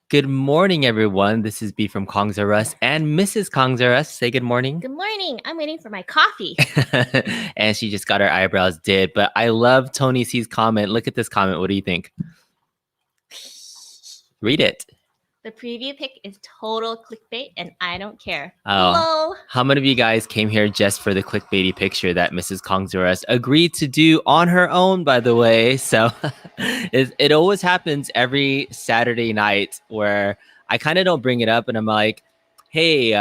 Good morning, everyone. This is B from Kongs R Us and Mrs. Kongs R Us. Say good morning. Good morning. I'm waiting for my coffee. And she just got her eyebrows did. But I love Tony C's comment. Look at this comment. What do you think? Read it. The preview pic is total clickbait, and I don't care. Oh, Hello. how many of you guys came here just for the clickbaity picture that Mrs. Kongs R Us agreed to do on her own, by the way? So it always happens every Saturday night where I kind of don't bring it up and I'm like, hey,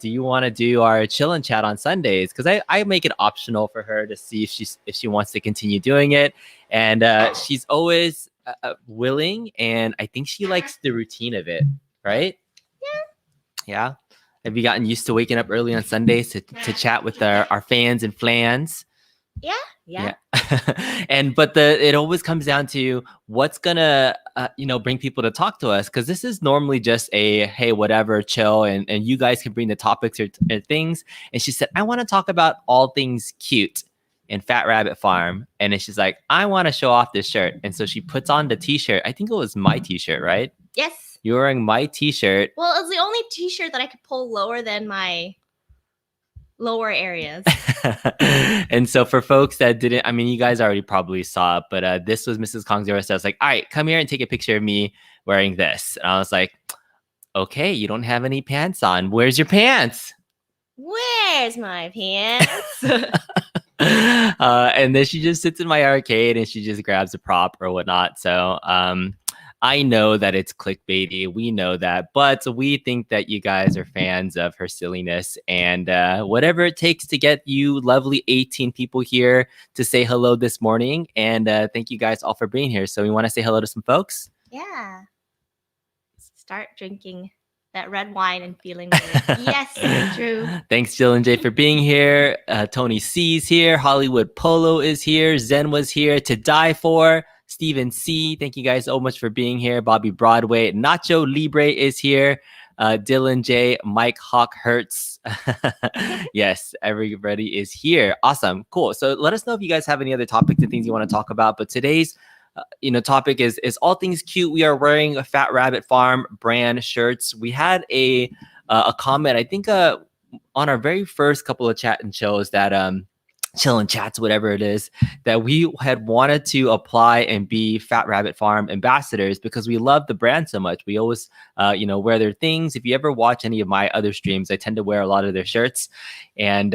do you want to do our chill and chat on Sundays? Because I make it optional for her to see if she wants to continue doing it. And she's always willing, and I think she likes the routine of it, right? Yeah. Have you gotten used to waking up early on Sundays to chat with our fans and flans? Yeah. But it always comes down to what's gonna bring people to talk to us, because this is normally just a hey, whatever, chill, and you guys can bring the topics or things. And she said, I want to talk about all things cute in Fat Rabbit Farm. And then she's like, I want to show off this shirt. And so she puts on the t-shirt. I think it was my t-shirt, right? Yes. You're wearing my t-shirt. Well, it was the only t-shirt that I could pull lower than my lower areas. And so for folks that didn't, I mean, you guys already probably saw it, but this was Mrs. Kong's era. So I was like, all right, come here and take a picture of me wearing this. And I was like, okay, you don't have any pants on. Where's your pants? Where's my pants? And then she just sits in my arcade and she just grabs a prop or whatnot. So I know that it's clickbaity. We know that, but we think that you guys are fans of her silliness, and whatever it takes to get you lovely 18 people here to say hello this morning. And thank you guys all for being here. So we want to say hello to some folks. Yeah. Start drinking that red wine and feeling good. Yes, true. Thanks, Jill and Jay, for being here. Tony C's here. Hollywood Polo is here. Zen was here. To Die For. Stephen C, thank you guys so much for being here. Bobby Broadway, Nacho Libre is here. Dylan J, Mike Hawk Hertz. Yes, everybody is here. Awesome, cool. So let us know if you guys have any other topics and things you want to talk about. But today's topic is all things cute. We are wearing a Fat Rabbit Farm brand shirts. We had a comment, I think, on our very first couple of chat and shows that chill and chats, whatever it is, that we had wanted to apply and be Fat Rabbit Farm ambassadors because we love the brand so much. We always, wear their things. If you ever watch any of my other streams, I tend to wear a lot of their shirts, and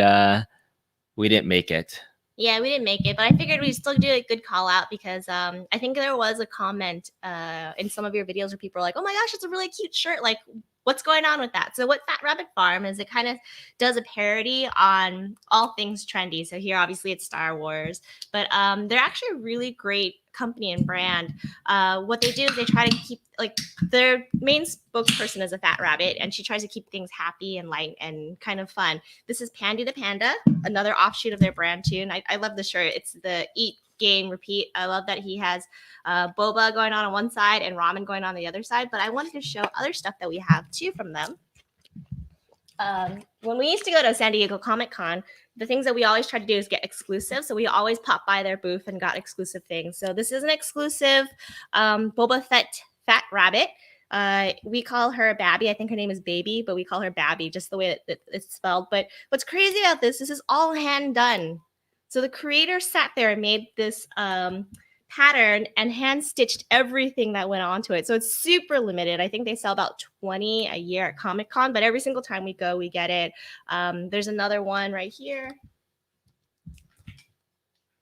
we didn't make it. Yeah, we didn't make it, but I figured we'd still do a good call out because I think there was a comment in some of your videos where people are like, oh my gosh, it's a really cute shirt. Like, what's going on with that? So what Fat Rabbit Farm is, it kind of does a parody on all things trendy. So here, obviously, it's Star Wars, but they're actually a really great company and brand. What they do is they try to keep, like, their main spokesperson is a fat rabbit, and she tries to keep things happy and light and kind of fun. This is Pandy the Panda, another offshoot of their brand too. And I love the shirt. It's the Eat, Game, Repeat. I love that he has boba going on one side and ramen going on the other side. But I wanted to show other stuff that we have too from them. When we used to go to San Diego Comic-Con, the things that we always try to do is get exclusive. So we always pop by their booth and got exclusive things. So this is an exclusive Boba Fett Fat Rabbit. We call her Babby. I think her name is Baby, but we call her Babby, just the way that it's spelled. But what's crazy about this is all hand done. So the creator sat there and made this pattern and hand stitched everything that went onto it. So it's super limited. I think they sell about 20 a year at Comic-Con, but every single time we go, we get it. There's another one right here.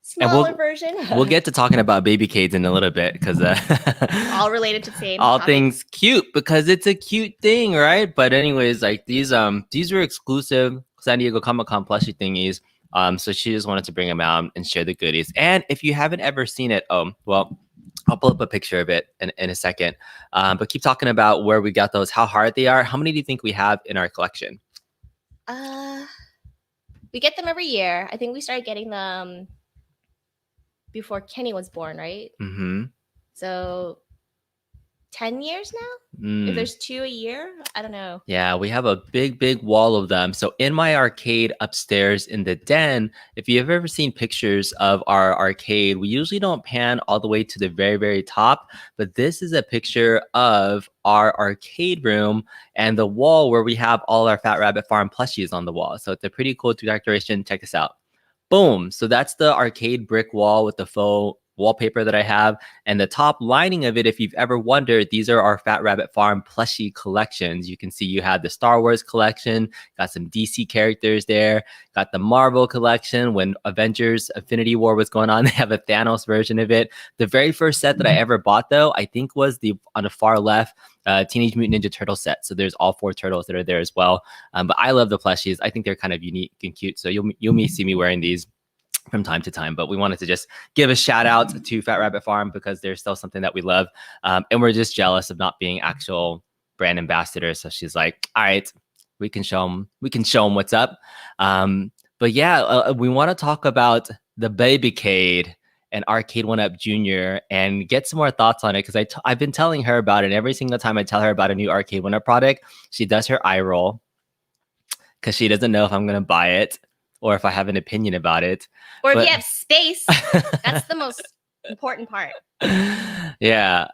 Smaller version. We'll get to talking about Babycades in a little bit because all related to the same all topic. Things cute because it's a cute thing, right? But anyways, like these were exclusive San Diego Comic-Con plushie thingies. So she just wanted to bring them out and share the goodies. And if you haven't ever seen it, well, I'll pull up a picture of it in a second. But keep talking about where we got those, how hard they are. How many do you think we have in our collection? We get them every year. I think we started getting them before Kenny was born, right? Mm-hmm. So 10 years now. If there's 2 a year, I don't know. Yeah, we have a big wall of them. So in my arcade upstairs in the den, if you've ever seen pictures of our arcade, we usually don't pan all the way to the very top, but this is a picture of our arcade room and the wall where we have all our Fat Rabbit Farm plushies on the wall. So it's a pretty cool decoration. Check this out. Boom. So that's the arcade brick wall with the faux wallpaper that I have. And the top lining of it, if you've ever wondered, these are our Fat Rabbit Farm plushie collections. You can see you have the Star Wars collection, got some DC characters there, got the Marvel collection. When Avengers Infinity War was going on, they have a Thanos version of it. The very first set that I ever bought, though, I think was on the far left, Teenage Mutant Ninja Turtle set. So there's all 4 turtles that are there as well. But I love the plushies. I think they're kind of unique and cute. So you'll see me wearing these from time to time, but we wanted to just give a shout out to Fat Rabbit Farm because they're still something that we love. And we're just jealous of not being actual brand ambassadors. So she's like, all right, we can show them what's up. But yeah, we want to talk about the Babycade and Arcade1Up Jr. and get some more thoughts on it, because I've been telling her about it. And every single time I tell her about a new Arcade1Up product, she does her eye roll because she doesn't know if I'm going to buy it or if I have an opinion about it. Or if you have space. That's the most important part. Yeah.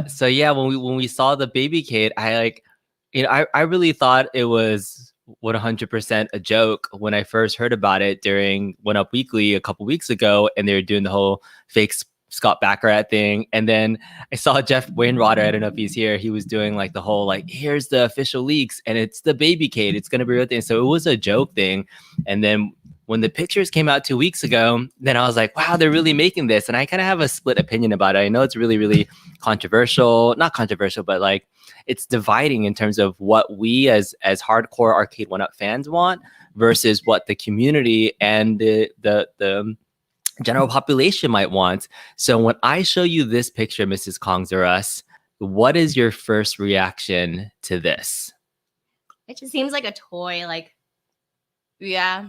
So yeah, when we saw the Babycade, I really thought it was 100% a joke when I first heard about it during One Up Weekly a couple weeks ago, and they were doing the whole fake Scott Baccarat thing. And then I saw Jeff Wainwright, I don't know if he's here, he was doing like the whole like, here's the official leaks and it's the Babycade, it's gonna be a real thing. So it was a joke thing. And then when the pictures came out 2 weeks ago, then I was like, wow, they're really making this. And I kind of have a split opinion about it. I know it's really controversial, not controversial, but like it's dividing in terms of what we as hardcore Arcade1Up fans want versus what the community and the general population might want. So when I show you this picture, Mrs. Kongs or Us, what is your first reaction to this? It just seems like a toy. Like, yeah,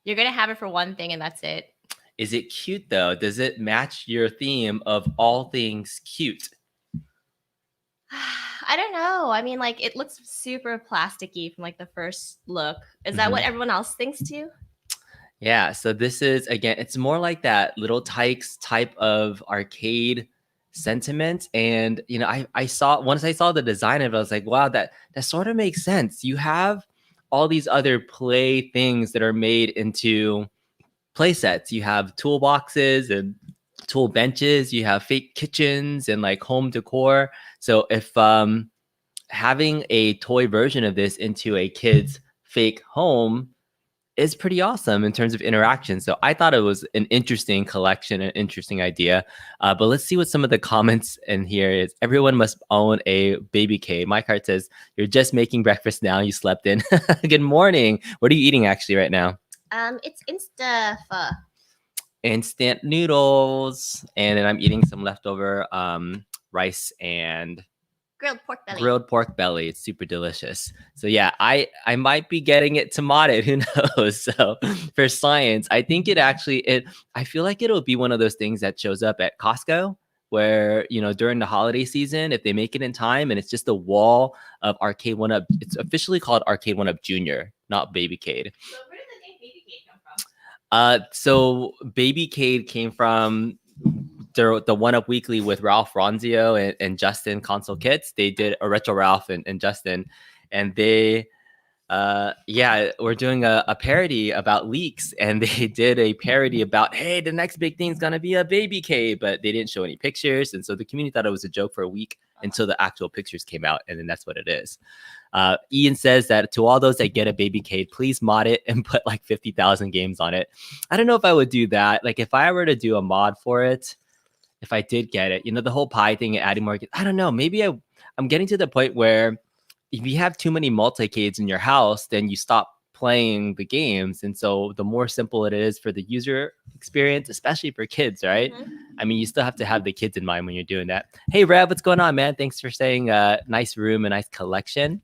you're going to have it for one thing and that's it. Is it cute though? Does it match your theme of all things cute? I don't know. I mean, like, it looks super plasticky from like the first look. Is that what everyone else thinks too? Yeah, so this is, again, it's more like that Little Tykes type of arcade sentiment. And, you know, once I saw the design of it, I was like, wow, that sort of makes sense. You have all these other play things that are made into play sets. You have toolboxes and tool benches, you have fake kitchens and like home decor. So if having a toy version of this into a kid's fake home is pretty awesome in terms of interaction. So I thought it was an interesting collection, an interesting idea. But let's see what some of the comments in here is. Everyone must own a Babycade. Mike Hart says, you're just making breakfast now. You slept in. Good morning. What are you eating actually right now? It's Insta pho. Instant noodles. And then I'm eating some leftover rice and grilled pork belly. It's super delicious. So yeah, I might be getting it tomated. Who knows? So for science, I think I feel like it'll be one of those things that shows up at Costco where, you know, during the holiday season, if they make it in time and it's just a wall of Arcade1Up. It's officially called Arcade1Up Jr, not Babycade. So where did the name Babycade come from? So Babycade came from the One Up Weekly with Ralph Ronzio and Justin Console Kits. They did a Retro Ralph and Justin, and they we're doing a parody about leaks, and they did a parody about, hey, the next big thing's gonna be a Babycade, but they didn't show any pictures, and so the community thought it was a joke for a week until the actual pictures came out, and then that's what it is. Ian says that to all those that get a Babycade, please mod it and put like 50,000 games on it. I don't know if I would do that. Like if I were to do a mod for it, if I did get it, you know, the whole pie thing and adding more, I don't know, maybe I'm getting to the point where if you have too many multicades in your house, then you stop playing the games. And so the more simple it is for the user experience, especially for kids, right? I mean, you still have to have the kids in mind when you're doing that. Hey, Rev, what's going on, man? Thanks for saying nice room and nice collection.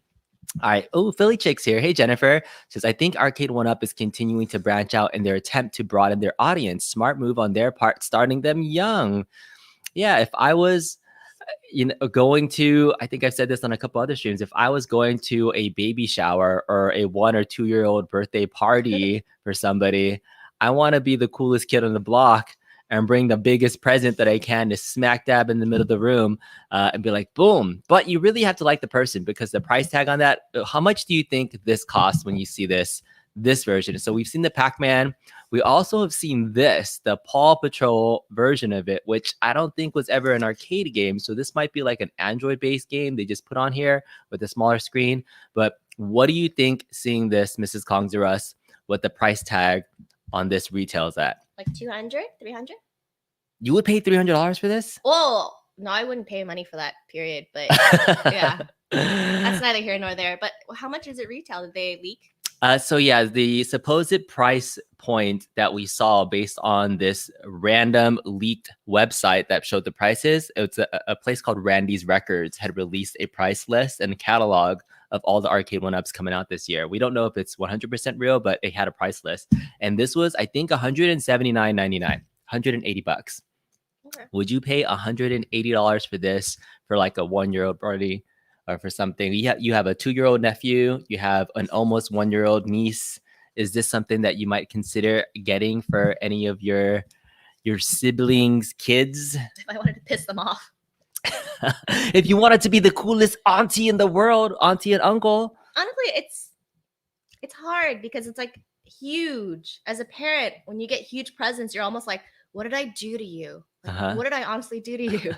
All right. Oh, Philly Chick's here. Hey, Jennifer. Says, I think Arcade1Up is continuing to branch out in their attempt to broaden their audience. Smart move on their part, starting them young. Yeah, if I was going to, I think I've said this on a couple other streams. If I was going to a baby shower or a 1 or 2 year old birthday party for somebody, I want to be the coolest kid on the block and bring the biggest present that I can to smack dab in the middle of the room and be like, boom. But you really have to like the person, because the price tag on that, how much do you think this costs when you see this version? So we've seen the Pac-Man. We also have seen the Paw Patrol version of it, which I don't think was ever an arcade game. So this might be like an Android-based game they just put on here with a smaller screen. But what do you think, seeing this, Mrs. Kongzarus, what the price tag on this retails at? Like 200, 300? You would pay $300 for this? Well, no, I wouldn't pay money for that, period. But yeah, that's neither here nor there. But how much is it retail? Did they leak? So yeah, the supposed price point that we saw based on this random leaked website that showed the prices, it's a place called Randy's Records had released a price list and a catalog of all the Arcade1Ups coming out this year. We don't know if it's 100% real, but it had a price list. And this was, I think, $179.99, $180. Okay. Would you pay $180 for this for like a 1-year-old party? Or for something, you have a 2-year-old nephew, you have an almost 1-year-old niece. Is this something that you might consider getting for any of your siblings' kids? If I wanted to piss them off. If you wanted to be the coolest auntie in the world, auntie and uncle. Honestly, it's hard because it's like huge. As a parent, when you get huge presents, you're almost like, what did I do to you? Like, what did I honestly do to you?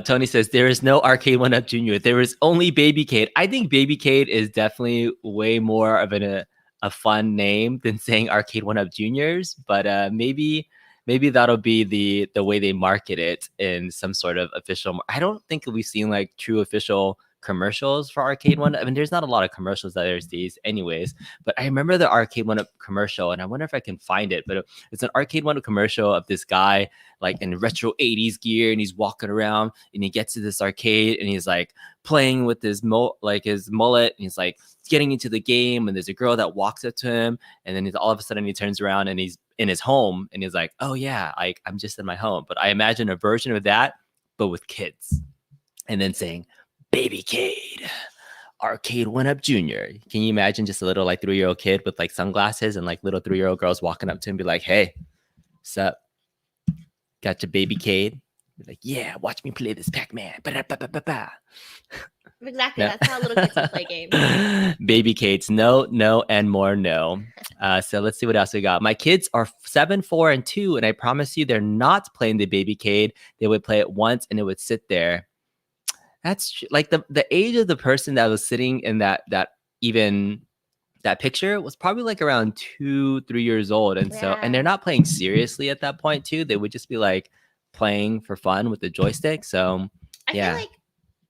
Tony says there is no Arcade1Up Jr. There is only Babycade. I think Babycade is definitely way more of a fun name than saying Arcade1Up Juniors. But maybe that'll be the way they market it in some sort of official. I don't think we've seen like true official commercials for Arcade1Up. I mean, there's not a lot of commercials that there's these anyways, but I remember the Arcade1Up commercial, and I wonder if I can find it, but it's an Arcade1Up commercial of this guy like in retro 80s gear, and he's walking around and he gets to this arcade and he's like playing with his mullet, and he's like getting into the game, and there's a girl that walks up to him, and then all of a sudden he turns around and he's in his home and he's like, oh yeah, like I'm just in my home. But I imagine a version of that but with kids, and then saying Babycade, Arcade1Up Jr. Can you imagine just a little like 3-year-old kid with like sunglasses and like little 3-year-old girls walking up to him and be like, hey, what's up? Got your Babycade? Be like, yeah, watch me play this Pac-Man. Exactly. That's how little kids can play games. Babycades, no, and more no. So let's see what else we got. My kids are 7, 4, and 2, and I promise you they're not playing the Babycade. They would play it once and it would sit there. That's like the age of the person that was sitting in that picture was probably like around 2, 3 years old. And so, and they're not playing seriously at that point too. They would just be like playing for fun with the joystick. So I feel like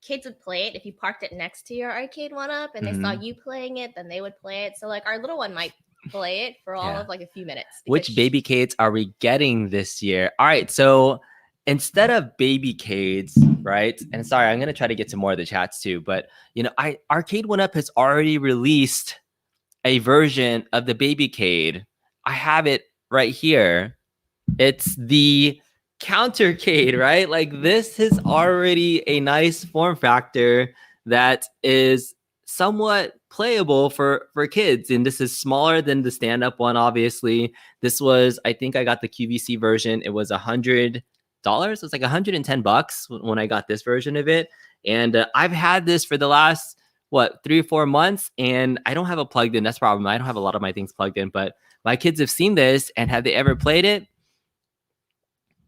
kids would play it if you parked it next to your Arcade1Up and they saw you playing it, then they would play it. So like our little one might play it for all of like a few minutes. Which Babycades are we getting this year? All right, so instead of Babycades, right? And sorry, I'm gonna try to get to more of the chats too, but you know, Arcade1Up has already released a version of the Babycade. I have it right here. It's the Countercade, right? Like this is already a nice form factor that is somewhat playable for kids, and this is smaller than the stand-up one. Obviously, this was, I think I got the QVC version. It was $100. It's like $110 when I got this version of it, and I've had this for the last 3 or 4 months, and I don't have it plugged in. That's the problem. I don't have a lot of my things plugged in, but my kids have seen this, and have they ever played it?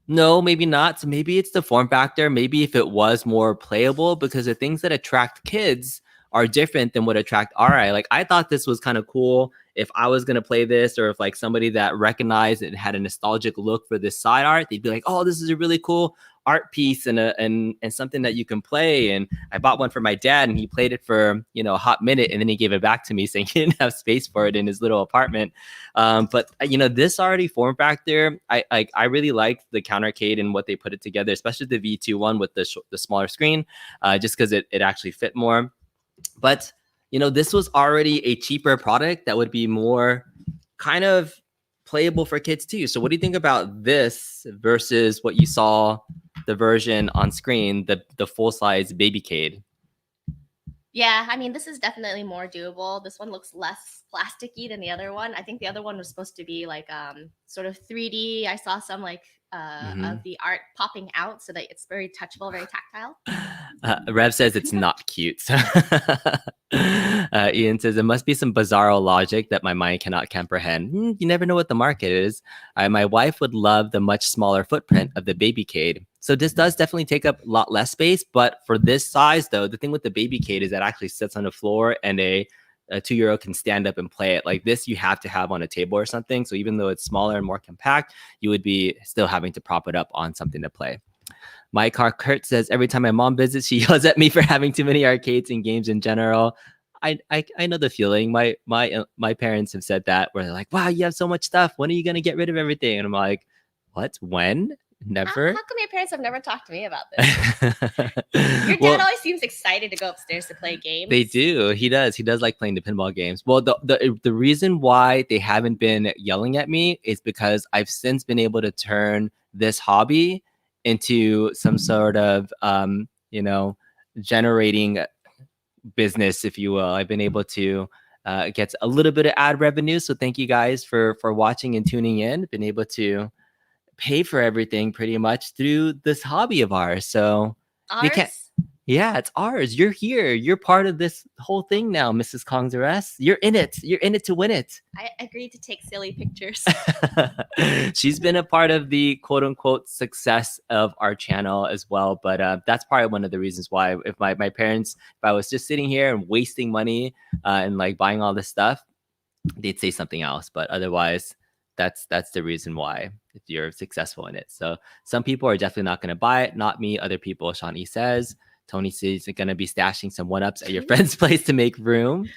No, maybe not. So maybe it's the form factor. Maybe if it was more playable, because the things that attract kids are different than what attract RI. Like I thought this was kind of cool if I was going to play this, or if like somebody that recognized it had a nostalgic look for this side art, they'd be like, oh, this is a really cool art piece and something that you can play. And I bought one for my dad, and he played it for, you know, a hot minute, and then he gave it back to me saying he didn't have space for it in his little apartment. But you know, this already form factor, I really liked the Countercade and what they put it together, especially the V2 one with the smaller screen, just because it actually fit more. But you know, this was already a cheaper product that would be more kind of playable for kids too. So what do you think about this versus what you saw the version on screen, the full size Babycade. Yeah, I mean, this is definitely more doable. This one looks less plasticky than the other one. I think the other one was supposed to be like sort of 3D. I saw some like of the art popping out so that it's very touchable, very tactile. Rev says it's not cute. Ian says it must be some bizarro logic that my mind cannot comprehend. You never know what the market is. My wife would love the much smaller footprint of the Babycade. So this does definitely take up a lot less space, but for this size though, the thing with the Babycade is that it actually sits on the floor and a 2-year-old can stand up and play it. Like this, you have to have on a table or something. So even though it's smaller and more compact, you would be still having to prop it up on something to play. My car Kurt says every time my mom visits, she yells at me for having too many arcades and games in general. I know the feeling. My parents have said that where they're like, "Wow, you have so much stuff. When are you gonna get rid of everything?" And I'm like, "What? When? Never." How come your parents have never talked to me about this? Your dad always seems excited to go upstairs to play games. They do. He does. He does like playing the pinball games. Well, the reason why they haven't been yelling at me is because I've since been able to turn this hobby into some sort of generating business, if you will. I've been able to get a little bit of ad revenue. So thank you guys for watching and tuning in. Been able to pay for everything pretty much through this hobby of ours. So yeah, it's ours. You're here. You're part of this whole thing now, Mrs. Kongzares. You're in it. You're in it to win it. I agreed to take silly pictures. She's been a part of the quote unquote success of our channel as well. But that's probably one of the reasons why if my parents, if I was just sitting here and wasting money and like buying all this stuff, they'd say something else. But otherwise, that's the reason why if you're successful in it. So some people are definitely not going to buy it. Not me. Other people, Shawnee says. Tony says you're going to be stashing some 1-ups at your friend's place to make room.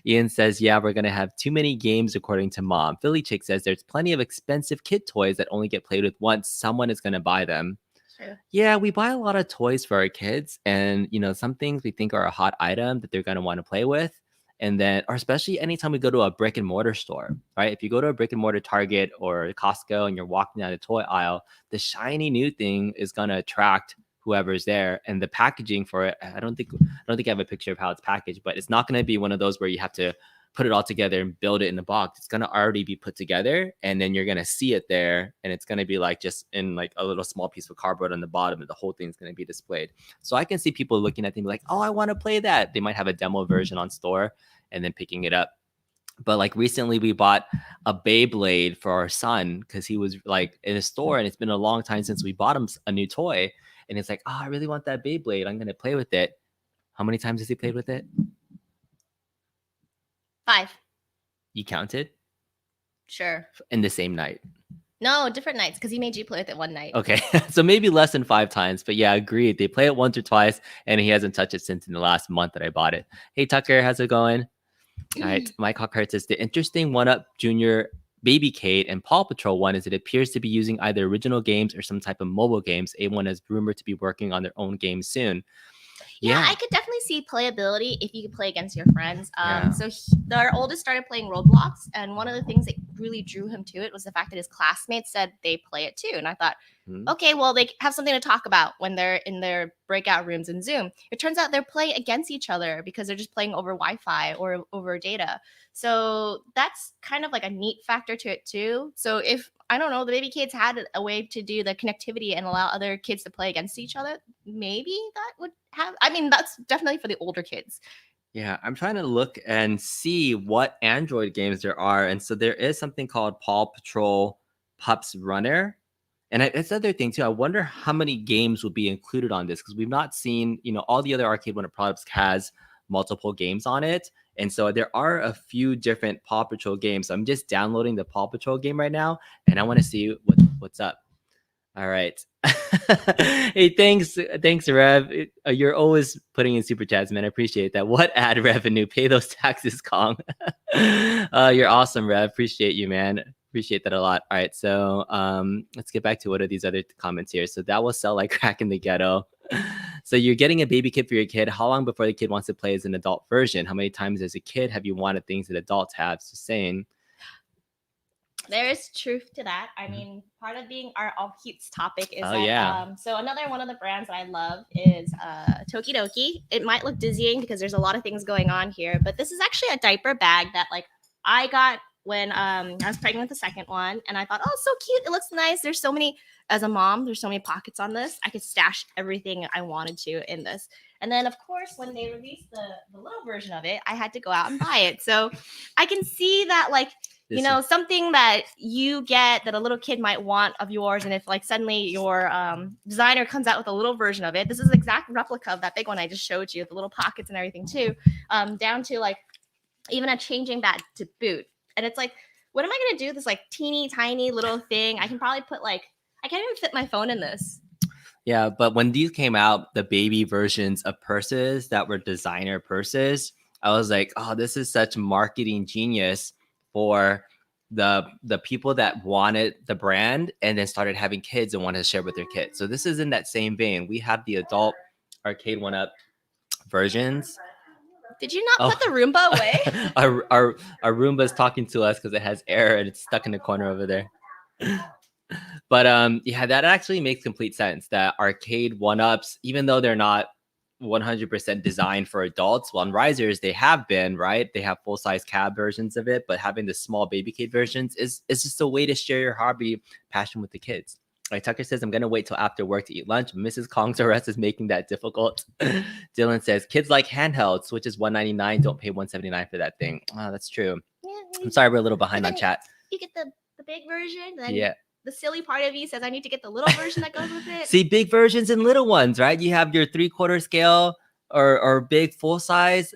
Ian says, yeah, we're going to have too many games according to mom. Philly Chick says there's plenty of expensive kid toys that only get played with once. Someone is going to buy them. Sure. Yeah, we buy a lot of toys for our kids. And, some things we think are a hot item that they're going to want to play with. And then, or especially anytime we go to a brick and mortar store, right? If you go to a brick and mortar Target or Costco and you're walking down the toy aisle, the shiny new thing is going to attract whoever's there, and the packaging for it, I don't think I have a picture of how it's packaged, but it's not going to be one of those where you have to put it all together and build it in the box. It's going to already be put together, and then you're going to see it there, and it's going to be like just in like a little small piece of cardboard on the bottom, and the whole thing's going to be displayed. So I can see people looking at things like, oh, I want to play that. They might have a demo version on store and then picking it up. But like recently we bought a Beyblade for our son because he was like in a store, and it's been a long time since we bought him a new toy. And it's like, oh, I really want that Beyblade. I'm going to play with it. How many times has he played with it? 5. You counted? Sure. In the same night? No, different nights because he made you play with it one night. Okay. So maybe less than 5 times. But yeah, agreed. They play it once or twice, and he hasn't touched it since in the last month that I bought it. Hey, Tucker, how's it going? All right. Mike Hawkhart says, the interesting 1-Up Jr. Babycade and Paw Patrol one is it appears to be using either original games or some type of mobile games. A1 is rumored to be working on their own games soon. Yeah, I could definitely see playability if you could play against your friends. So our oldest started playing Roblox, and one of the things that really drew him to it was the fact that his classmates said they play it too. And I thought, okay, well, they have something to talk about when they're in their breakout rooms in Zoom. It turns out they're playing against each other because they're just playing over Wi-Fi or over data. So that's kind of like a neat factor to it too. So if, I don't know, the Babycades had a way to do the connectivity and allow other kids to play against each other, maybe that would have, I mean, that's definitely for the older kids. Yeah, I'm trying to look and see what Android games there are. And so there is something called Paw Patrol Pups Runner. And it's another thing too. I wonder how many games will be included on this, because we've not seen, all the other Arcade1Up products has multiple games on it. And so there are a few different Paw Patrol games. So I'm just downloading the Paw Patrol game right now, and I want to see what's up. All right. Hey, thanks, Rev. You're always putting in super chats, man. I appreciate that. What ad revenue? Pay those taxes, Kong. You're awesome, Rev. Appreciate you, man. Appreciate that a lot. All right, so let's get back to what are these other comments here. So that will sell like crack in the ghetto. So you're getting a baby kit for your kid. How long before the kid wants to play as an adult version? How many times as a kid have you wanted things that adults have? Just saying. There's truth to that. I mean, part of being our all cutes topic is Oh, that yeah. so another one of the brands that I love is Tokidoki. It might look dizzying because there's a lot of things going on here, but this is actually a diaper bag that like I got when I was pregnant with the second one, and I thought, oh, so cute. It looks nice. There's so many as a mom, there's so many pockets on this. I could stash everything I wanted to in this. And then, of course, when they released the little version of it, I had to go out and buy it. So I can see that, like, you know, something that you get that a little kid might want of yours, and if like suddenly your designer comes out with a little version of it, this is an exact replica of that big one I just showed you, the little pockets and everything too, down to like even a changing that to boot. And it's like, what am I gonna do with this like teeny tiny little thing? I can probably put like, I can't even fit my phone in this. Yeah, but when these came out, the baby versions of purses that were designer purses, I was like, oh, this is such marketing genius for the people that wanted the brand and then started having kids and wanted to share with their kids. So this is in that same vein. We have the adult Arcade1Up versions. Did you not put the Roomba away? our Roomba's talking to us because it has air and it's stuck in the corner over there. But yeah, that actually makes complete sense that Arcade1Ups, even though they're not 100% designed for adults, well, on risers they have been, right? They have full-size cab versions of it, but having the small Babycade versions is just a way to share your hobby passion with the kids. Like Tucker says, I'm gonna wait till after work to eat lunch. Mrs. Kong's arrest is making that difficult. Dylan says kids like handhelds, which is $199. Don't pay $179 for that thing. Oh, that's true. Yeah, I'm sorry, we're a little behind on chat. You get the big version, then yeah. The silly part of you says I need to get the little version that goes with it. See, big versions and little ones, right? You have your 3/4 scale or big full size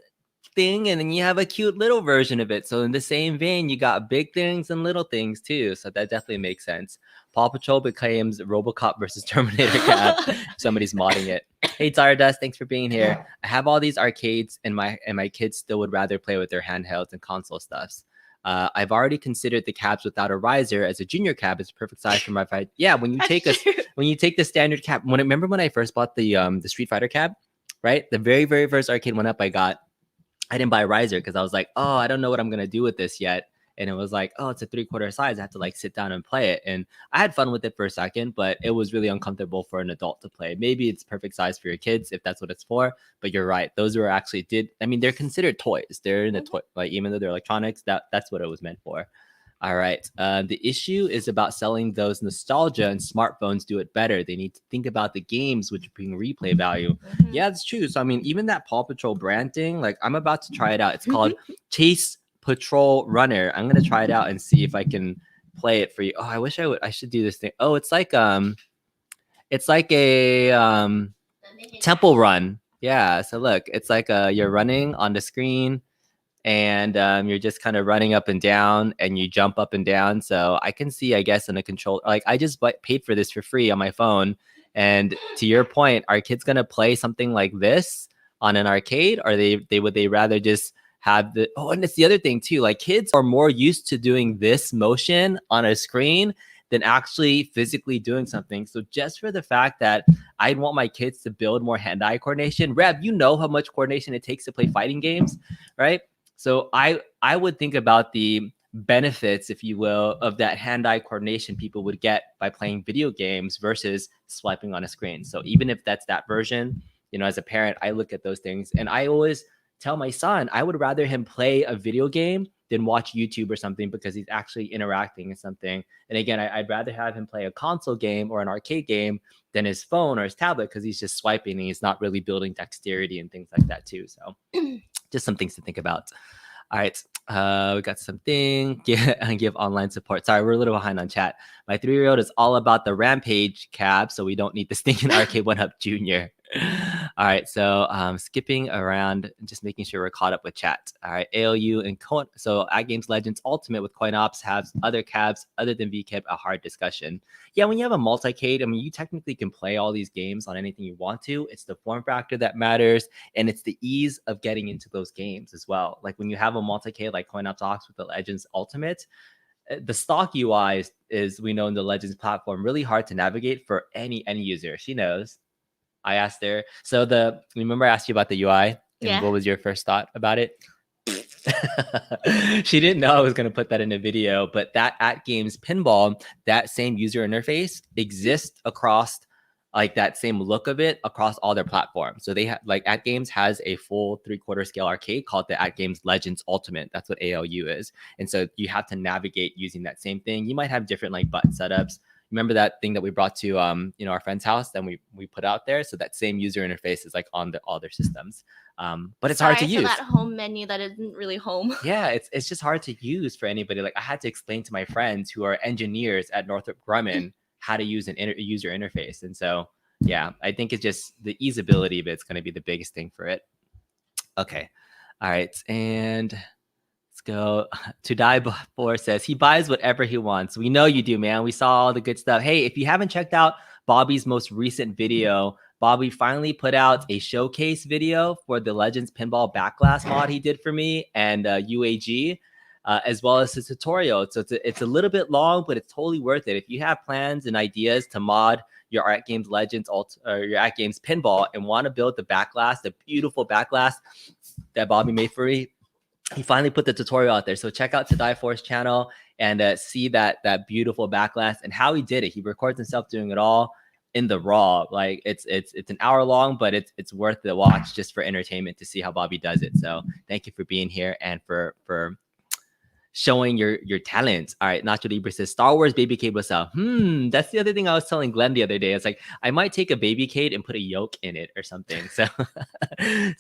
thing, and then you have a cute little version of it. So in the same vein, you got big things and little things too. So that definitely makes sense. Paw Patrol becomes RoboCop versus Terminator Cab. Somebody's modding it. Hey, Zardas, thanks for being here. I have all these arcades, and my kids still would rather play with their handhelds and console stuffs. I've already considered the cabs without a riser as a junior cab. It's a perfect size for my fight. Yeah, when you take the standard cab. Remember when I first bought the Street Fighter cab, right? The very first Arcade1Up I got, I didn't buy a riser because I was like, oh, I don't know what I'm gonna do with this yet. And it was like, oh, it's a 3/4 size. I have to like sit down and play it. And I had fun with it for a second, but it was really uncomfortable for an adult to play. Maybe it's perfect size for your kids if that's what it's for. But you're right. Those were actually they're considered toys. They're in the toy, like even though they're electronics, that's what it was meant for. All right. The issue is about selling those nostalgia, and smartphones do it better. They need to think about the games which bring replay value. Yeah, it's true. So I mean, even that Paw Patrol brand thing, like I'm about to try it out. It's called Chase Patrol Runner. I'm gonna try it out and see if I can play it for you. Oh, I should do this thing. Oh, it's like a temple run. Yeah. So look, it's like you're running on the screen, and you're just kind of running up and down, and you jump up and down. So I can see, I guess, in a control, like I just paid for this for free on my phone. And to your point, are kids gonna play something like this on an arcade, or would they rather just have and it's the other thing too, like kids are more used to doing this motion on a screen than actually physically doing something. So just for the fact that I'd want my kids to build more hand-eye coordination, Rev, you know how much coordination it takes to play fighting games, right? So I would think about the benefits, if you will, of that hand-eye coordination people would get by playing video games versus swiping on a screen. So even if that's that version, you know, as a parent, I look at those things, and I always tell my son I would rather him play a video game than watch YouTube or something, because he's actually interacting in something. And again, I'd rather have him play a console game or an arcade game than his phone or his tablet, because he's just swiping and he's not really building dexterity and things like that too. So just some things to think about. All right, we got something. Give online support. Sorry, we're a little behind on chat. My 3-year-old is all about the Rampage cab, so we don't need the stinking Arcade1Up Jr. All right, so skipping around, just making sure we're caught up with chat. All right, ALU and so At Games Legends Ultimate with Coin Ops has other cabs other than VCAB, a hard discussion. Yeah, when you have a multi-cade, I mean, you technically can play all these games on anything you want to. It's the form factor that matters, and it's the ease of getting into those games as well. Like when you have a multi-cade like Coin Ops Ox with the Legends Ultimate, the stock UI is we know in the Legends platform really hard to navigate for any user. She knows. I asked her. So remember I asked you about the UI, and what was your first thought about it? She didn't know I was going to put that in a video, but that At Games Pinball, that same user interface exists across like that same look of it across all their platforms. So they have like At Games has a full 3/4 scale arcade called the At Games Legends Ultimate. That's what ALU is. And so you have to navigate using that same thing. You might have different like button setups. Remember that thing that we brought to our friend's house, then we put out there. So that same user interface is like on all their systems. But it's hard to use. That home menu that isn't really home. Yeah, it's just hard to use for anybody. Like I had to explain to my friends who are engineers at Northrop Grumman how to use a user interface. And so, yeah, I think it's just the easeability of it's going to be the biggest thing for it. Okay. All right. And let's go. To Die For says he buys whatever he wants. We know you do, man. We saw all the good stuff. Hey, if you haven't checked out Bobby's most recent video, Bobby finally put out a showcase video for the Legends Pinball Backlash mod he did for me and UAG, as well as his tutorial. So it's a little bit long, but it's totally worth it. If you have plans and ideas to mod your At Games Legends or your At Games Pinball and want to build the Backlash, the beautiful Backlash that Bobby made for me, he finally put the tutorial out there. So check out To Die For's channel and see that beautiful Backlash and how he did it. He records himself doing it all in the raw. Like it's an hour long, but it's worth the watch just for entertainment to see how Bobby does it. So thank you for being here and for showing your talents. All right, Nacho Libre says Star Wars Babycade was up. That's the other thing I was telling Glenn the other day. It's like I might take a Babycade and put a yoke in it or something. So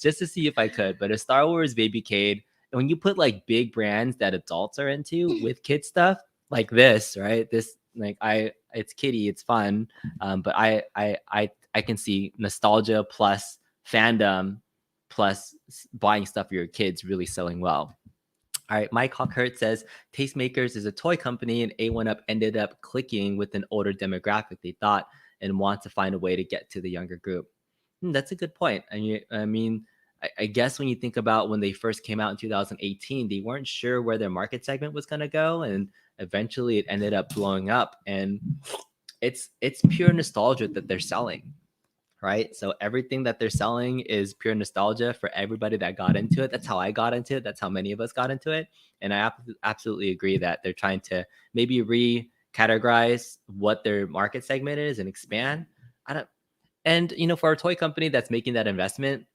just to see if I could. But a Star Wars Babycade, when you put like big brands that adults are into with kid stuff like this, right? This like it's kiddie, it's fun. But I can see nostalgia plus fandom plus buying stuff for your kids really selling well. All right, Mike Hawkhurt says Tastemakers is a toy company, and A1Up ended up clicking with an older demographic they thought and want to find a way to get to the younger group. That's a good point. I mean, I guess when you think about when they first came out in 2018, they weren't sure where their market segment was going to go, and eventually it ended up blowing up. And it's pure nostalgia that they're selling, right? So everything that they're selling is pure nostalgia for everybody that got into it. That's how I got into it. That's how many of us got into it. And I absolutely agree that they're trying to maybe recategorize what their market segment is and expand. And for a toy company that's making that investment,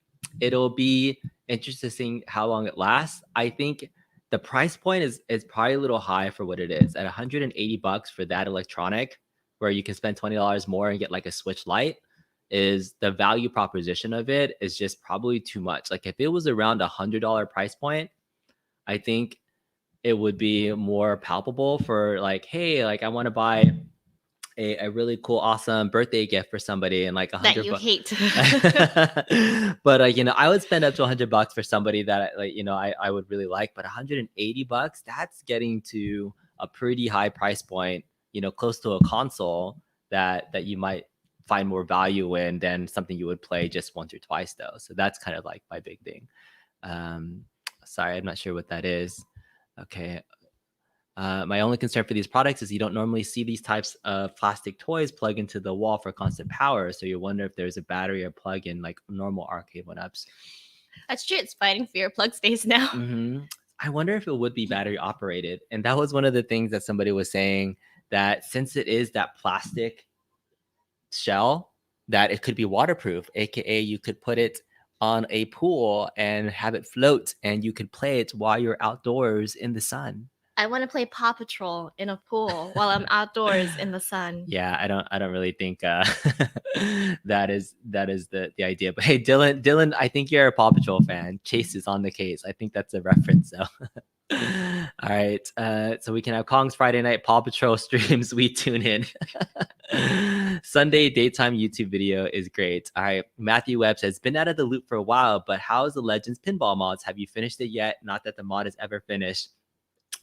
it'll be interesting to see how long it lasts. I think the price point is probably a little high for what it is. At $180 for that electronic, where you can spend $20 more and get like a Switch Lite, is the value proposition of it is just probably too much. Like if it was around $100 price point, I think it would be more palpable for like, hey, like I want to buy a really cool, awesome birthday gift for somebody and like that you hate. But I would spend up to $100 for somebody that I would really like. But $180, that's getting to a pretty high price point, close to a console that you might find more value in than something you would play just once or twice though. So that's kind of like my big thing. Sorry, I'm not sure what that is. Okay. My only concern for these products is you don't normally see these types of plastic toys plug into the wall for constant power. So you wonder if there's a battery or plug-in like normal Arcade1Ups. That's true. It's fighting for your plug space now. I wonder if it would be battery operated. And that was one of the things that somebody was saying, that since it is that plastic shell, that it could be waterproof, aka you could put it on a pool and have it float and you could play it while you're outdoors in the sun. I want to play Paw Patrol in a pool while I'm outdoors in the sun. Yeah, I don't really think that is the idea. But hey, Dylan, I think you're a Paw Patrol fan. Chase is on the case. I think that's a reference. So, all right. So we can have Kong's Friday night Paw Patrol streams. We tune in. Sunday daytime YouTube video is great. All right. Matthew Webb says, been out of the loop for a while, but how's the Legends Pinball mods? Have you finished it yet? Not that the mod is ever finished.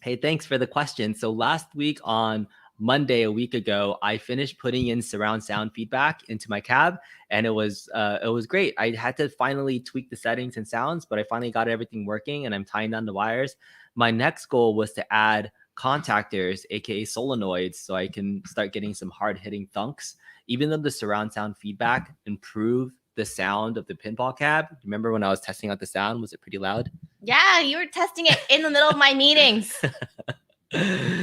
Hey, thanks for the question. So last week on Monday, a week ago, I finished putting in surround sound feedback into my cab, and it was great. I had to finally tweak the settings and sounds, but I finally got everything working, and I'm tying down the wires. My next goal was to add contactors, aka solenoids, so I can start getting some hard-hitting thunks. Even though the surround sound feedback improved the sound of the pinball cab. Remember when I was testing out the sound? Was it pretty loud? Yeah, you were testing it in the middle of my meetings.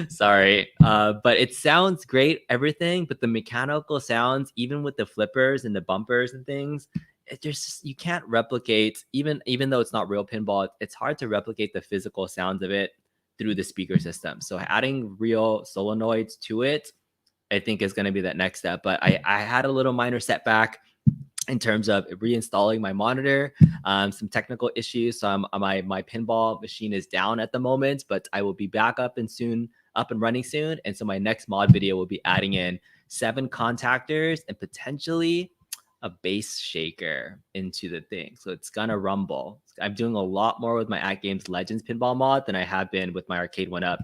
Sorry, but it sounds great, everything, but the mechanical sounds, even with the flippers and the bumpers and things, you can't replicate, even though it's not real pinball, it's hard to replicate the physical sounds of it through the speaker system. So adding real solenoids to it, I think, is going to be that next step. But I had a little minor setback in terms of reinstalling my monitor, some technical issues. So my pinball machine is down at the moment, but I will be back up and running soon. And so my next mod video will be adding in 7 contactors and potentially a bass shaker into the thing. So it's gonna rumble. I'm doing a lot more with my At Games Legends pinball mod than I have been with my Arcade1Up,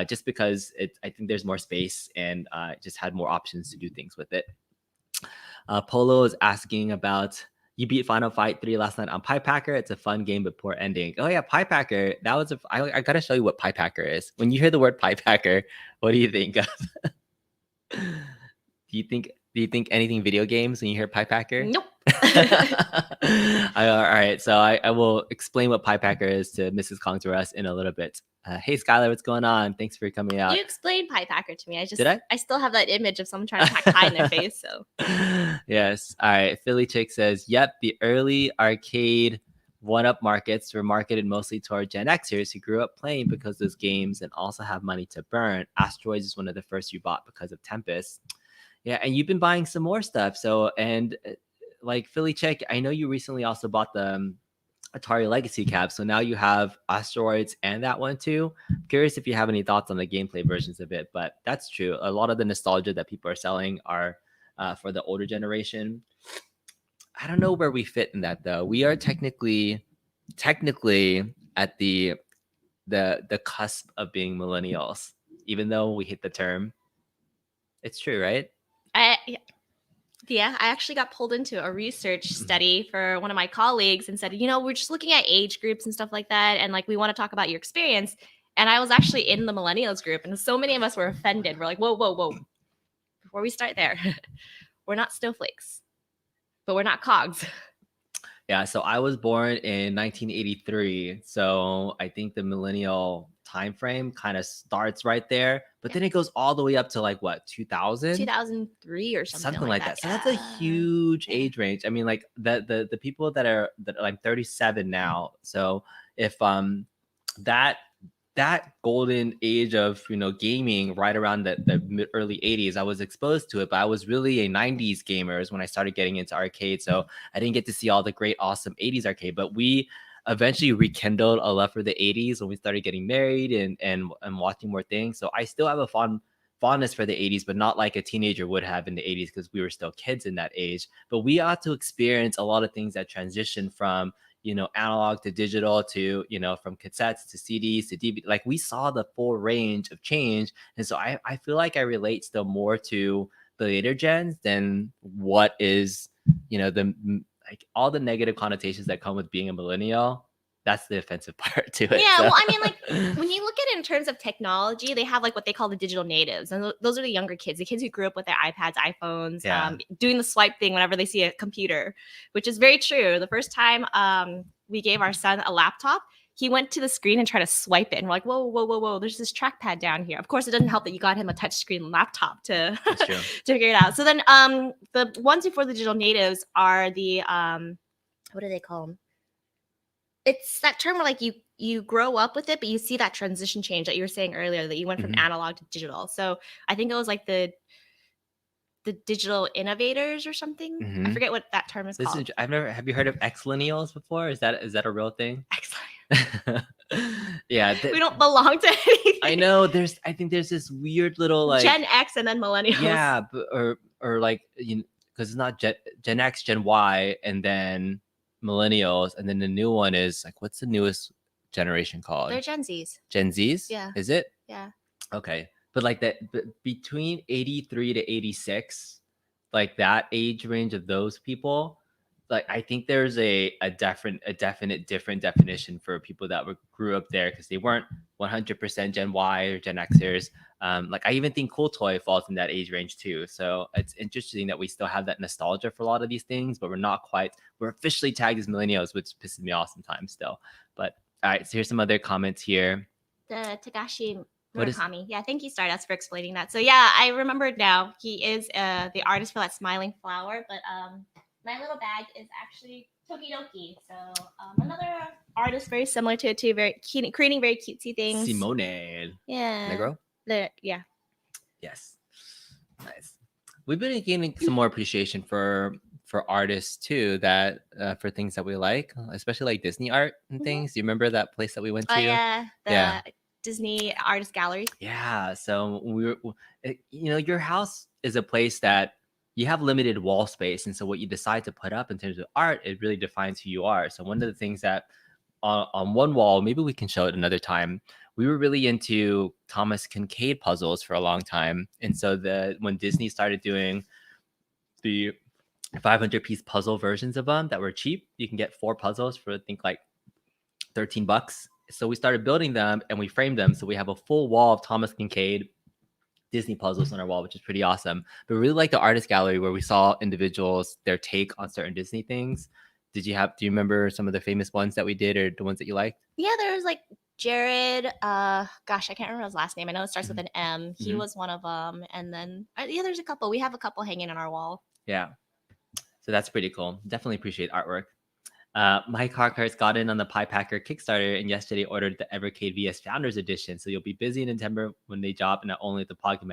just because I think there's more space and just had more options to do things with it. Polo is asking about, you beat Final Fight 3 last night on Pie Packer. It's a fun game, but poor ending. Oh yeah, Pie Packer. That was I gotta show you what Pie Packer is. When you hear the word Pie Packer, what do you think of? Do you think anything video games when you hear Pie Packer? Nope. All right, so I will explain what Pie Packer is to Mrs. Kong to us in a little bit. Hey Skylar, what's going on? Thanks for coming out. You explained Pie Packer to me. Did I? I still have that image of someone trying to pack pie in their face. So yes. All right. Philly Chick says, yep, the early Arcade1Up markets were marketed mostly toward Gen Xers who grew up playing because those games and also have money to burn. Asteroids is one of the first you bought because of Tempest. Yeah, and you've been buying some more stuff. So, and like Philly Chick, I know you recently also bought the Atari Legacy cab, so now you have Asteroids and that one too. I'm curious if you have any thoughts on the gameplay versions of it, but that's true. A lot of the nostalgia that people are selling are for the older generation. I don't know where we fit in that though. We are technically at the cusp of being millennials, even though we hit the term. It's true, right? Yeah, I actually got pulled into a research study for one of my colleagues and said, we're just looking at age groups and stuff like that. And like, we want to talk about your experience. And I was actually in the millennials group. And so many of us were offended. We're like, whoa. Before we start there, we're not snowflakes, but we're not cogs. Yeah, so I was born in 1983. So I think the millennial time frame kind of starts right there, but then it goes all the way up to like what, 2000? 2003 or something like that. So that's a huge age range. I mean, like the people that are I'm 37 now. So if that golden age of gaming right around the early 80s, I was exposed to it, but I was really a 90s gamer when I started getting into arcade, so I didn't get to see all the great awesome 80s arcade, but we eventually rekindled a love for the 80s when we started getting married and watching more things. So I still have a fondness for the 80s, but not like a teenager would have in the 80s because we were still kids in that age. But we ought to experience a lot of things that transition from analog to digital to, from cassettes to CDs to DVD. Like we saw the full range of change. And so I feel like I relate still more to the later gens than what is, like all the negative connotations that come with being a millennial. That's the offensive part to it. Yeah, so. Well, I mean, like when you look at it in terms of technology, they have like what they call the digital natives, and those are the younger kids, the kids who grew up with their iPads, iPhones, doing the swipe thing whenever they see a computer, which is very true. The first time we gave our son a laptop, he went to the screen and tried to swipe it, and we're like, whoa, there's this trackpad down here. Of course, it doesn't help that you got him a touchscreen laptop to to figure it out. So then the ones before the digital natives are the what do they call them? It's that term where like you grow up with it, but you see that transition change that you were saying earlier, that you went from analog to digital. So I think it was like the digital innovators or something. I forget what that term is called. Have you heard of X-Lineals before? Is that a real thing? X-Lineals. Yeah. We don't belong to anything. I know I think there's this weird little like Gen X and then millennials. Yeah, or like, because it's not Gen X, Gen Y, and then millennials, and then the new one is like, what's the newest generation called? They're Gen Zs. Gen Zs? Yeah. Is it? Yeah. Okay. But like that, between 83 to 86, like that age range of those people, like I think there's a definite different definition for people that grew up there, because they weren't 100% Gen Y or Gen Xers. Like I even think Cool Toy falls in that age range too. So it's interesting that we still have that nostalgia for a lot of these things, but we're officially tagged as millennials, which pisses me off sometimes still. But all right, so here's some other comments here. The Tagashi What is Murakami. Yeah, thank you, Stardust, for explaining that. So yeah, I remembered now. He is the artist for that smiling flower, but my little bag is actually Tokidoki. So another artist very similar to it too, creating very cutesy things. Simone Yeah. Negro? Yeah. Yes. Nice. We've been gaining some more appreciation for artists too, that for things that we like, especially like Disney art and things. Do you remember that place that we went to? Oh yeah, the Yeah. Disney Artist Gallery. Yeah. So your house is a place that you have limited wall space, and so what you decide to put up in terms of art, it really defines who you are. So one of the things that on one wall, maybe we can show it another time, we were really into Thomas Kincaid puzzles for a long time. And so when Disney started doing the 500-piece puzzle versions of them that were cheap, you can get 4 puzzles for I think like $13. So we started building them and we framed them. So we have a full wall of Thomas Kincaid Disney puzzles on our wall, which is pretty awesome. But we really like the artist gallery where we saw individuals, their take on certain Disney things. Do you remember some of the famous ones that we did, or the ones that you liked? Yeah, there was like Jared. Gosh, I can't remember his last name. I know it starts with an M. He was one of them, and then yeah, there's a couple. We have a couple hanging on our wall. Yeah, so that's pretty cool. Definitely appreciate artwork. Mike Harkart's got in on the Pie Packer Kickstarter, and yesterday ordered the Evercade VS Founders Edition. So you'll be busy in September when they drop, and not only at the Pocket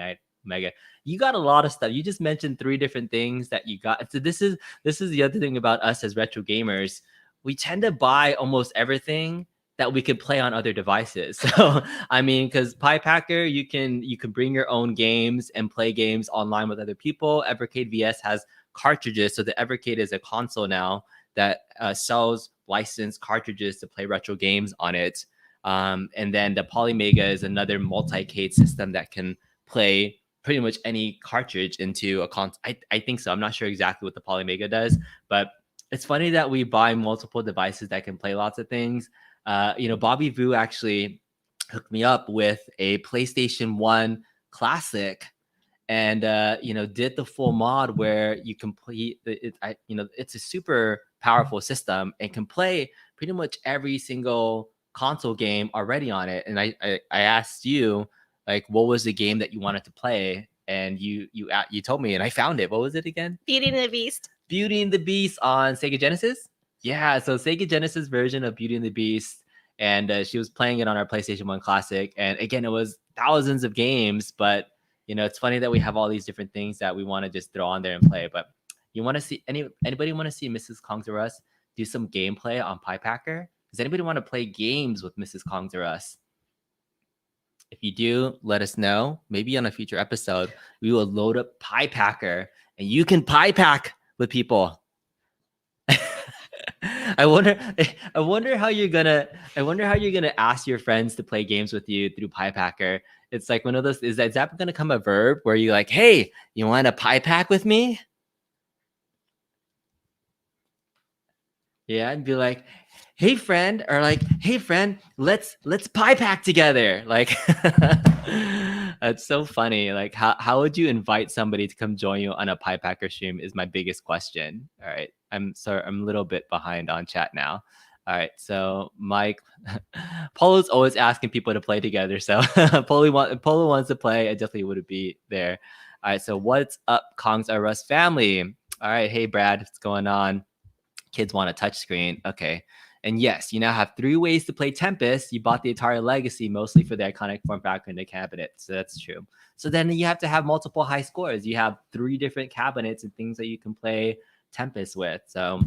Mega. You got a lot of stuff. You just mentioned 3 different things that you got. So this is the other thing about us as retro gamers. We tend to buy almost everything that we could play on other devices. So I mean, because Pie Packer, you can bring your own games and play games online with other people. Evercade VS has cartridges, so the Evercade is a console now that sells licensed cartridges to play retro games on it. And then the Polymega is another multi-cade system that can play pretty much any cartridge into a console. I think so. I'm not sure exactly what the Polymega does, but it's funny that we buy multiple devices that can play lots of things. Bobby Vu actually hooked me up with a PlayStation 1 Classic, and did the full mod where you complete it. It's a super powerful system and can play pretty much every single console game already on it. And I asked you, like, what was the game that you wanted to play, and you told me, and I found it. What was it again? Beauty and the Beast. Beauty and the Beast on Sega Genesis. Yeah, so Sega Genesis version of Beauty and the Beast, and she was playing it on our PlayStation 1 Classic. And again, it was thousands of games, but it's funny that we have all these different things that we want to just throw on there and play. But you want to see anybody want to see Mrs. Kongs or Us do some gameplay on Pie Packer? Does anybody want to play games with Mrs. Kongs or Us? If you do, let us know. Maybe on a future episode, we will load up Pie Packer, and you can pie pack with people. I wonder how you're gonna ask your friends to play games with you through Pie Packer. It's like one of those. Is that gonna come a verb where you're like, "Hey, you want to pie pack with me?" Yeah, and be like, "Hey friend," or like, "Hey friend, let's pie pack together." Like, that's so funny. Like, how would you invite somebody to come join you on a Pie Packer stream is my biggest question. All right, I'm sorry, I'm a little bit behind on chat now. All right, so Mike, Polo's always asking people to play together. So Polo wants to play. I definitely would be there. All right, so what's up, Kongs R Us family? All right, hey Brad, what's going on? Kids want a touchscreen. Okay. And yes, you now have 3 ways to play Tempest. You bought the Atari Legacy mostly for the iconic form factor in the cabinet. So that's true. So then you have to have multiple high scores. You have 3 different cabinets and things that you can play Tempest with. So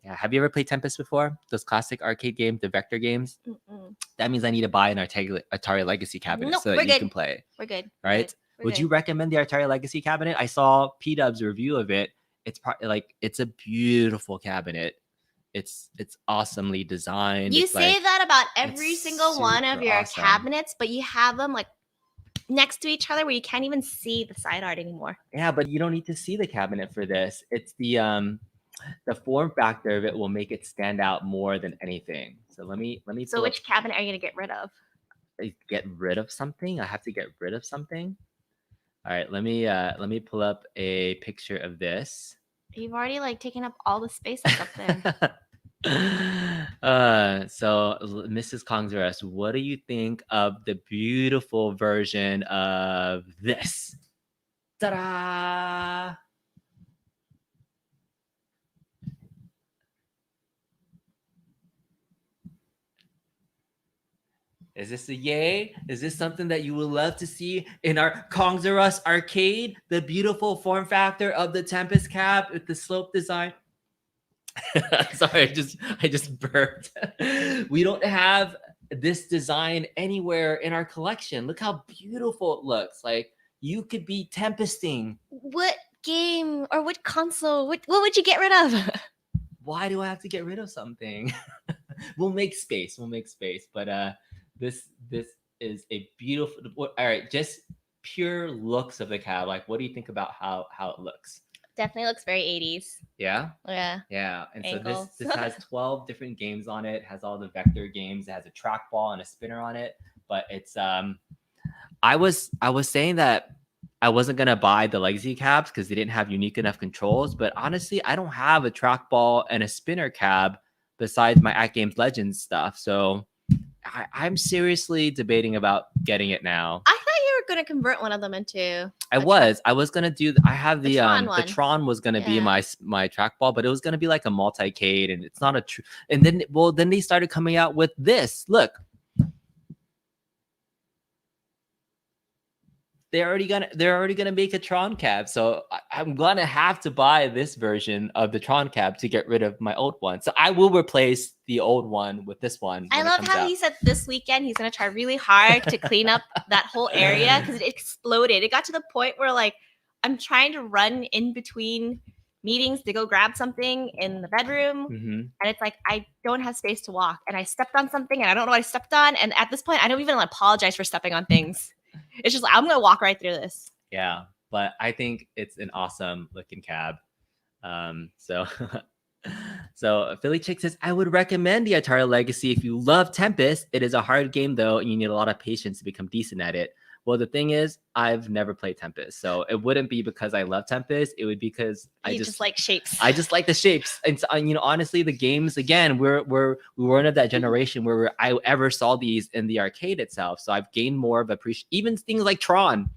yeah, have you ever played Tempest before? Those classic arcade games, the vector games? Mm-mm. That means I need to buy an Atari Legacy cabinet so that you can play. We're good. Right? Would you recommend the Atari Legacy cabinet? I saw P-Dub's review of it. It's it's a beautiful cabinet. It's awesomely designed. You say that about every single one of your cabinets, but you have them like next to each other where you can't even see the side art anymore. Yeah, but you don't need to see the cabinet for this. It's the form factor of it will make it stand out more than anything. So let me. So which cabinet are you gonna get rid of? get rid of something. I have to get rid of something. All right, let me pull up a picture of this. You've already like taken up all the space that's up there. So Mrs. Kongzarus, what do you think of the beautiful version of this? Ta-da! Is this a yay? Is this something that you would love to see in our Kongzarus arcade? The beautiful form factor of the Tempest Cap with the slope design. Sorry, I just burped. We don't have this design anywhere in our collection. Look how beautiful it looks. Like you could be tempesting. What game or what console? What would you get rid of? Why do I have to get rid of something? We'll make space. But this is a beautiful. All right, just pure looks of the cab. Like, what do you think about how it looks? Definitely looks very 80s. Yeah. Yeah. And Angles. so this has 12 different games on it. Has all the vector games. It has a trackball and a spinner on it. But it's I was saying that I wasn't gonna buy the legacy cabs because they didn't have unique enough controls. But honestly, I don't have a trackball and a spinner cab besides my At Games Legends stuff. So I'm seriously debating about getting it now. I thought you were gonna convert one of them into. I was gonna do. I have the Tron the one. Tron was gonna be Yeah. my trackball, but it was gonna be like a multicade, and it's not a true. And then they started coming out with this. Look, they're already gonna make a Tron cab, so I'm gonna have to buy this version of the Tron cab to get rid of my old one. So I will replace the old one with this one. I when it love comes how out. he said this weekend he's gonna try really hard to clean up that whole area because it exploded. It got to the point where like I'm trying to run in between meetings to go grab something in the bedroom, Mhm. and it's like I don't have space to walk, and I stepped on something, and I don't know what I stepped on, and at this point I don't even apologize for stepping on things. It's just like I'm gonna walk right through this. Yeah, but I think it's an awesome looking cab. So so Philly Chick says, I would recommend the Atari Legacy if you love Tempest. It is a hard game though, and you need a lot of patience to become decent at it. Well, the thing is, I've never played Tempest, so it wouldn't be because I love Tempest. It would be because You just like shapes. I just like the shapes, and so, honestly, the games again, we weren't of that generation where I ever saw these in the arcade itself. So I've gained more of appreciation. Even things like Tron,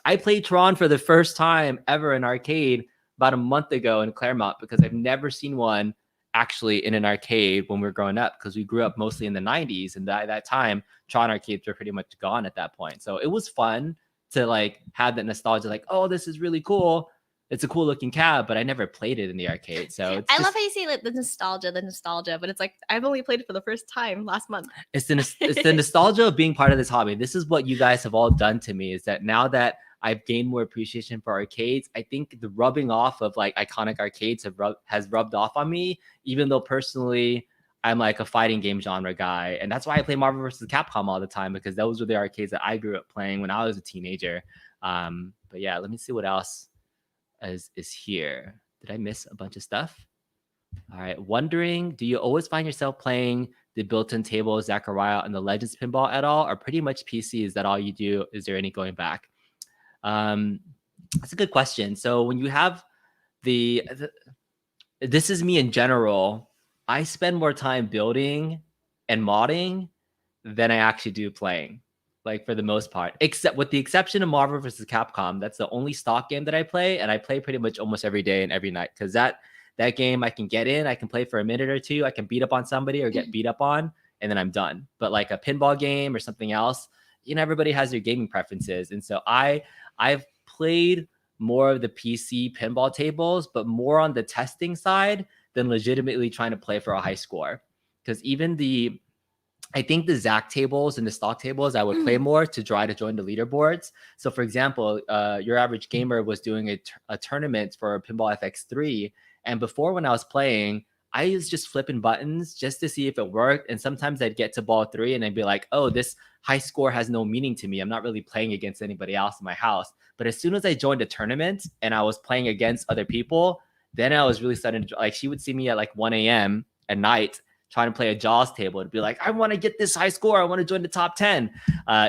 I played Tron for the first time ever in arcade about a month ago in Claremont because I've never seen one actually in an arcade when we were growing up because we grew up mostly in the 90s, and that time Tron arcades were pretty much gone at that point. So it was fun to like have that nostalgia, like, oh, this is really cool. It's a cool looking cab, but I never played it in the arcade. So I love how you say like the nostalgia, but it's like I've only played it for the first time last month. It's the nostalgia of being part of this hobby. This is what you guys have all done to me, is that now that I've gained more appreciation for arcades, I think the rubbing off of like iconic arcades has rubbed off on me, even though personally I'm like a fighting game genre guy. And that's why I play Marvel vs. Capcom all the time, because those were the arcades that I grew up playing when I was a teenager. But yeah, let me see what else is here. Did I miss a bunch of stuff? All right. Wondering, do you always find yourself playing the built-in table, Zachariah, and the Legends pinball at all, or pretty much PC? Is that all you do? Is there any going back? That's a good question. So when you have this is me in general, I spend more time building and modding than I actually do playing, like for the most part, except with the exception of Marvel vs. Capcom. That's the only stock game that I play, and I play pretty much almost every day and every night, because that game I can get in, I can play for a minute or two, I can beat up on somebody or get beat up on, and then I'm done. But like a pinball game or something else, everybody has their gaming preferences. And so I've played more of the PC pinball tables, but more on the testing side than legitimately trying to play for a high score. Because I think the Zach tables and the stock tables, I would play more to try to join the leaderboards. So for example, Your Average Gamer was doing a tournament for Pinball FX3. And before, when I was playing, I was just flipping buttons just to see if it worked. And sometimes I'd get to ball 3 and I'd be like, oh, this high score has no meaning to me. I'm not really playing against anybody else in my house. But as soon as I joined a tournament and I was playing against other people, then I was really starting to, like, she would see me at like 1 a.m. at night trying to play a Jaws table and be like, I want to get this high score. I want to join the top 10.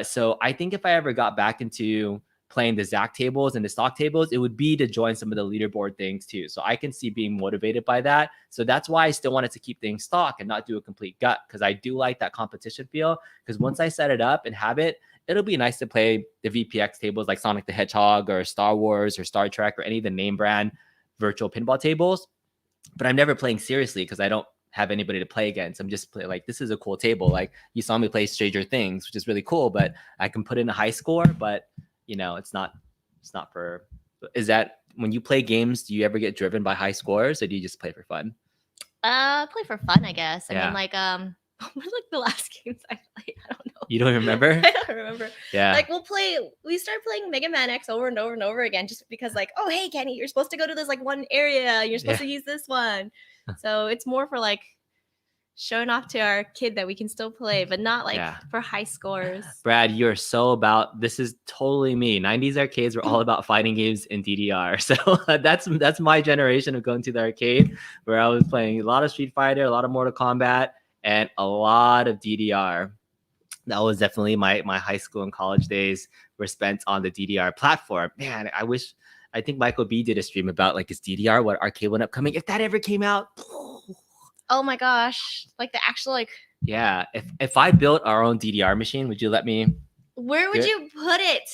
So I think if I ever got back into playing the Zach tables and the stock tables, it would be to join some of the leaderboard things too. So I can see being motivated by that. So that's why I still wanted to keep things stock and not do a complete gut, because I do like that competition feel. Because once I set it up and have it, it'll be nice to play the VPX tables like Sonic the Hedgehog or Star Wars or Star Trek or any of the name brand virtual pinball tables. But I'm never playing seriously because I don't have anybody to play against. I'm just like, this is a cool table. Like you saw me play Stranger Things, which is really cool, but I can put in a high score, but you know, it's not for, is that when you play games, do you ever get driven by high scores or do you just play for fun? Play for fun, I guess. I Yeah. mean, like, what was like the last games I played? I don't know. You don't remember? I don't remember. Yeah. Like we start playing Mega Man X over and over and over again, just because like, oh hey Kenny, you're supposed to go to this like one area, you're supposed to use this one. So it's more for like showing off to our kid that we can still play, but not like for high scores. Brad, you're so about, this is totally me. 90s arcades were all about fighting games in DDR. So that's my generation of going to the arcade, where I was playing a lot of Street Fighter, a lot of Mortal Kombat, and a lot of DDR. That was definitely my high school and college days were spent on the DDR platform. Man, I think Michael B did a stream about like his DDR, what Arcade1Up coming. If that ever came out, oh my gosh, like the actual like. Yeah, if I built our own DDR machine, would you let me? Where would you put it?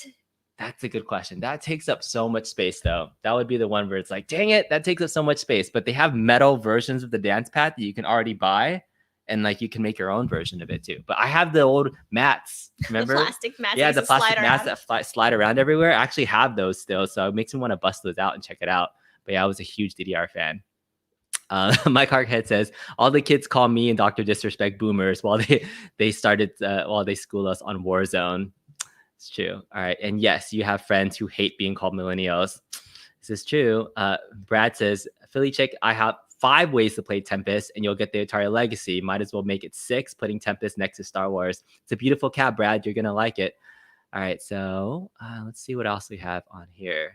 That's a good question. That takes up so much space, though. That would be the one where it's like, dang it, that takes up so much space. But they have metal versions of the dance pad that you can already buy, and like you can make your own version of it too. But I have the old mats. Remember? The plastic mats. Yeah, the plastic mats that slide around everywhere. I actually have those still, so it makes me want to bust those out and check it out. But yeah, I was a huge DDR fan. Mike Harkhead says all the kids call me and Dr. Disrespect boomers while they school us on Warzone. It's true. All right. And yes, you have friends who hate being called millennials. This is true. Brad says, Philly chick, I have 5 ways to play Tempest and you'll get the Atari Legacy. Might as well make it 6, putting Tempest next to Star Wars. It's a beautiful cat, Brad. You're going to like it. All right. So let's see what else we have on here.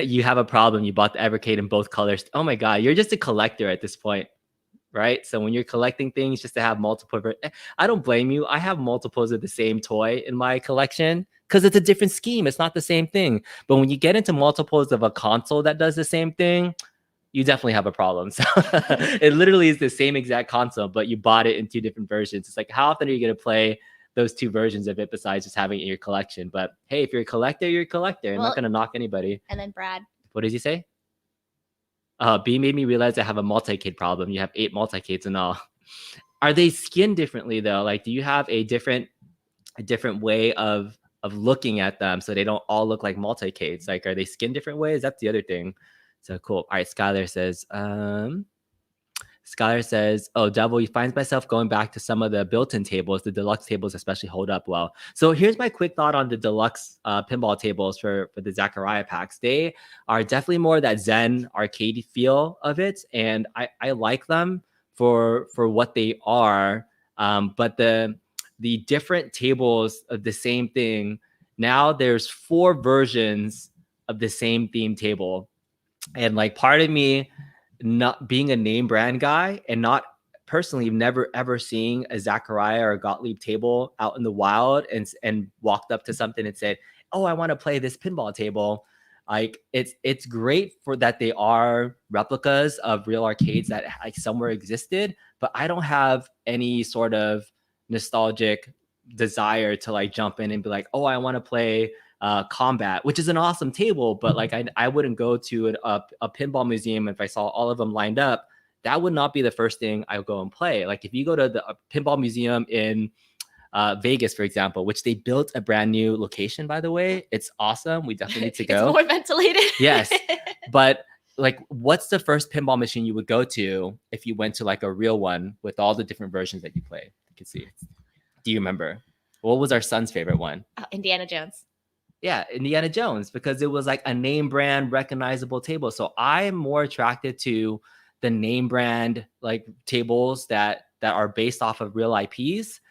You have a problem. You bought the Evercade in both colors. Oh my God, you're just a collector at this point, right? So when you're collecting things just to have multiple, I don't blame you. I have multiples of the same toy in my collection because it's a different scheme. It's not the same thing. But when you get into multiples of a console that does the same thing, you definitely have a problem. So it literally is the same exact console, but you bought it in 2 different versions. It's like, how often are you going to play those 2 versions of it besides just having it in your collection? But hey, if you're a collector, you're a collector. I'm not going to knock anybody. And then Brad. What did he say? B made me realize I have a multi-cade problem. You have 8 multi-cades and all. Are they skinned differently though? Like, do you have a different way of looking at them so they don't all look like multi-cades? Like, are they skinned different ways? That's the other thing. So cool. All right, Skylar says, oh, Devil, he finds myself going back to some of the built-in tables. The deluxe tables especially hold up well. So here's my quick thought on the deluxe pinball tables for the Zaccaria packs. They are definitely more that Zen arcade feel of it, and I like them for what they are. But the different tables of the same thing, now there's 4 versions of the same theme table. And like part of me, not being a name brand guy and not personally never ever seeing a Zaccaria or a Gottlieb table out in the wild and walked up to something and said, oh, I want to play this pinball table. Like it's great for that they are replicas of real arcades that like somewhere existed, but I don't have any sort of nostalgic desire to like jump in and be like, oh, I want to play Combat, which is an awesome table, but like I wouldn't go to a pinball museum if I saw all of them lined up. That would not be the first thing I would go and play. Like if you go to the pinball museum in Vegas, for example, which they built a brand new location, by the way, it's awesome. We definitely need to go. It's more ventilated. Yes, but like, what's the first pinball machine you would go to if you went to like a real one with all the different versions that you play? You can see. Do you remember? What was our son's favorite one? Indiana Jones. Yeah, Indiana Jones, because it was like a name brand recognizable table. So I'm more attracted to the name brand like tables that are based off of real IPs,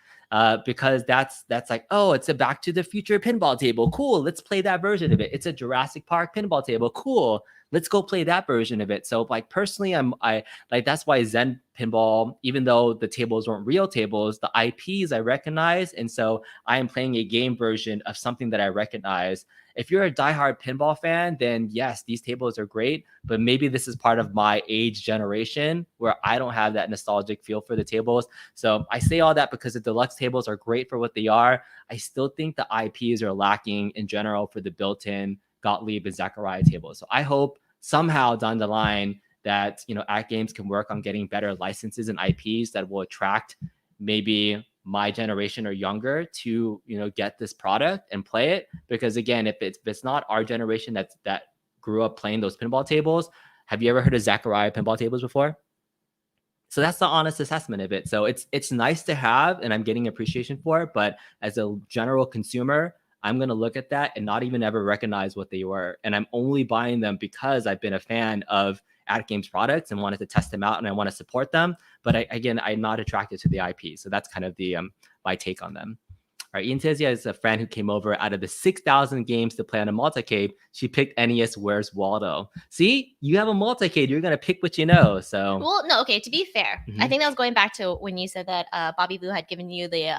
because that's like, oh, it's a Back to the Future pinball table. Cool, let's play that version of it. It's a Jurassic Park pinball table. Cool, let's go play that version of it. So like personally, I like, that's why Zen Pinball, even though the tables weren't real tables, the IPs I recognize, and so I am playing a game version of something that I recognize. If you're a diehard pinball fan, then yes, these tables are great, but maybe this is part of my age generation where I don't have that nostalgic feel for the tables. So I say all that because the deluxe tables are great for what they are. I still think the IPs are lacking in general for the built-in Gottlieb and Zachariah tables. So I hope somehow down the line that, you know, At Games can work on getting better licenses and IPs that will attract maybe my generation or younger to, you know, get this product and play it. Because again, if it's not our generation that grew up playing those pinball tables, have you ever heard of Zachariah pinball tables before? So that's the honest assessment of it. So it's nice to have, and I'm getting appreciation for it. But as a general consumer, I'm going to look at that and not even ever recognize what they were. And I'm only buying them because I've been a fan of At Games products and wanted to test them out, and I want to support them. But I'm not attracted to the IP. So that's kind of the my take on them. All right, Ian says, yeah, it's a friend who came over. Out of the 6,000 games to play on a multicade, she picked NES Where's Waldo. See, you have a multicade. You're going to pick what you know. So, well, no, okay, to be fair, I think that was going back to when you said that Bobby Boo had given you the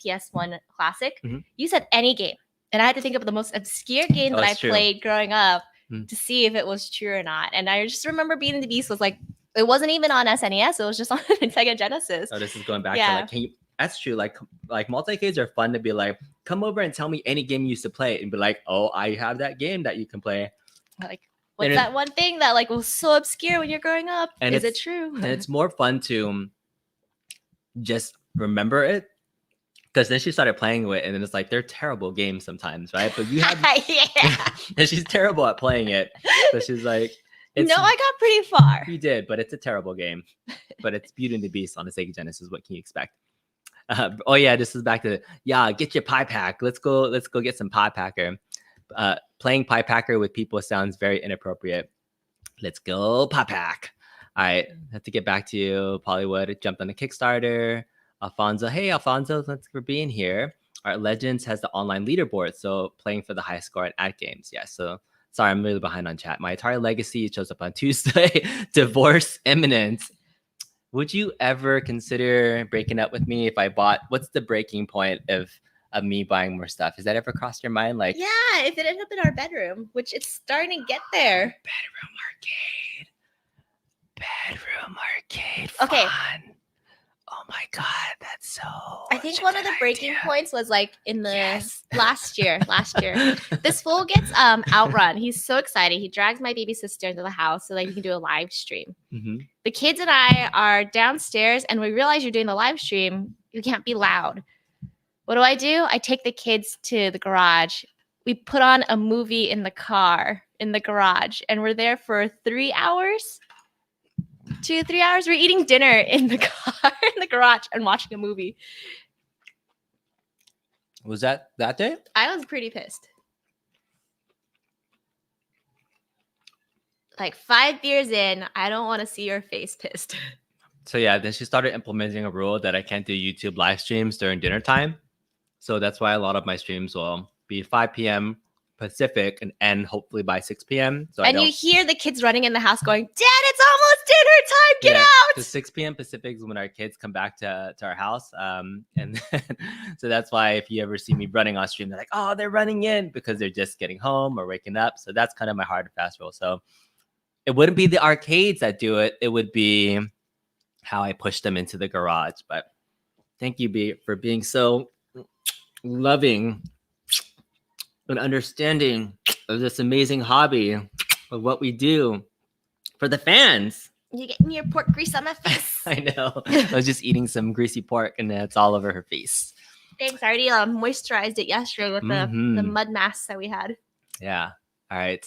PS1 Classic. You said any game. And I had to think of the most obscure game that I played growing up to see if it was true or not. And I just remember Beat and the Beast was like, it wasn't even on SNES. It was just on Sega Genesis. Oh, this is going back to like, can you... That's true. Like multicades are fun to be like, come over and tell me any game you used to play, and be like, oh, I have that game that you can play. Like, what's that one thing that like was so obscure when you're growing up? And is it true? And it's more fun to just remember it, because then she started playing with it, and then it's like, they're terrible games sometimes, right? But you have, and she's terrible at playing it. So she's like, no, I got pretty far. You did, but it's a terrible game. But it's Beauty and the Beast on the Sega Genesis. What can you expect? Oh yeah, this is back to get your pie pack. Let's go get some pie packer. Playing pie packer with people sounds very inappropriate. Let's go pie pack. All right, have to get back to you. Pollywood jumped on the Kickstarter. Alfonso, hey Alfonso, thanks for being here. All right, Legends has the online leaderboard, so playing for the high score at games. Yeah, so sorry, I'm really behind on chat. My Atari Legacy shows up on Tuesday. Divorce imminent. Would you ever consider breaking up with me if I bought? What's the breaking point of me buying more stuff? Has that ever crossed your mind? Like, yeah, if it ended up in our bedroom, which it's starting to get there. Bedroom arcade. Okay. Fun. Oh my god, that's so. I think one of the breaking points was like in the last year. This fool gets outrun. He's so excited. He drags my baby sister into the house so that he can do a live stream. The kids and I are downstairs, and we realize you're doing the live stream. You can't be loud. What do? I take the kids to the garage. We put on a movie in the car in the garage, and we're there for 3 hours. 2-3 hours. We're eating dinner in the car in the garage and watching a movie. Was that day? I was pretty pissed. Like 5 beers in, I don't want to see your face pissed. So yeah, then she started implementing a rule that I can't do YouTube live streams during dinner time. So that's why a lot of my streams will be 5 p.m. Pacific and end hopefully by 6 p.m. So you hear the kids running in the house going, Dad, it's almost dinner time. Get out. The 6 p.m. Pacific is when our kids come back to our house. And then, so that's why if you ever see me running on stream, they're like, oh, they're running in because they're just getting home or waking up. So that's kind of my hard and fast rule. So it wouldn't be the arcades that do it. It would be how I push them into the garage. But thank you, B, for being so loving and understanding of this amazing hobby of what we do for the fans. You getting your pork grease on my face? I know. I was just eating some greasy pork and it's all over her face. Thanks. I already moisturized it yesterday with the mud mask that we had. Yeah. All right.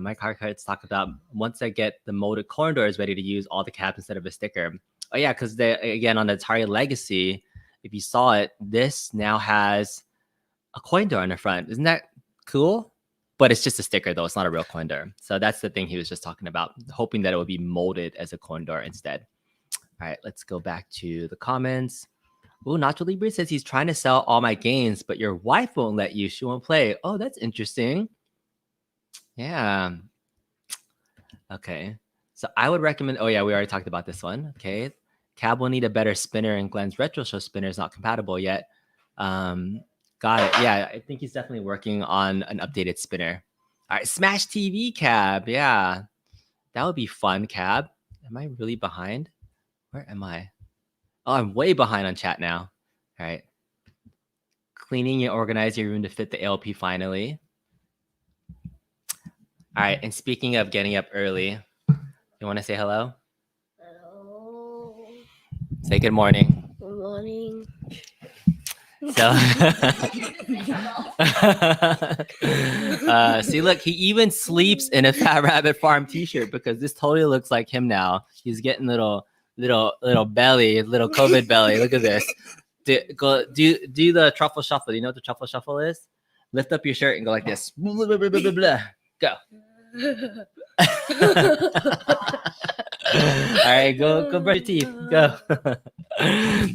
Mike Harkarts talk about once I get the molded corn doors ready to use all the caps instead of a sticker. Oh yeah, because again on the Atari Legacy, if you saw it, this now has a coin door on the front. Isn't that cool? But it's just a sticker though. It's not a real coin door. So that's the thing he was just talking about, hoping that it would be molded as a coin door instead. All right, let's go back to the comments. Oh, Nacho Libre says he's trying to sell all my games, but your wife won't let you. She won't play. Oh, that's interesting. Yeah. Okay. So I would recommend. Oh yeah, we already talked about this one. Okay. Cab will need a better spinner, and Glenn's retro show spinner is not compatible yet. Got it. Yeah, I think he's definitely working on an updated spinner. All right, Smash TV Cab. Yeah, that would be fun. Cab. Am I really behind? Where am I? Oh, I'm way behind on chat now. All right. Cleaning and organizing your room to fit the ALP finally. All right. And speaking of getting up early, you want to say hello? Hello. Say good morning. Good morning. So, see, look, he even sleeps in a Fat Rabbit Farm T-shirt because this totally looks like him now. He's getting little belly, little COVID belly. Look at this. Do the truffle shuffle. Do you know what the truffle shuffle is? Lift up your shirt and go like this. Blah, blah, blah, blah, blah, blah. Go. All right, go brush your teeth. Go.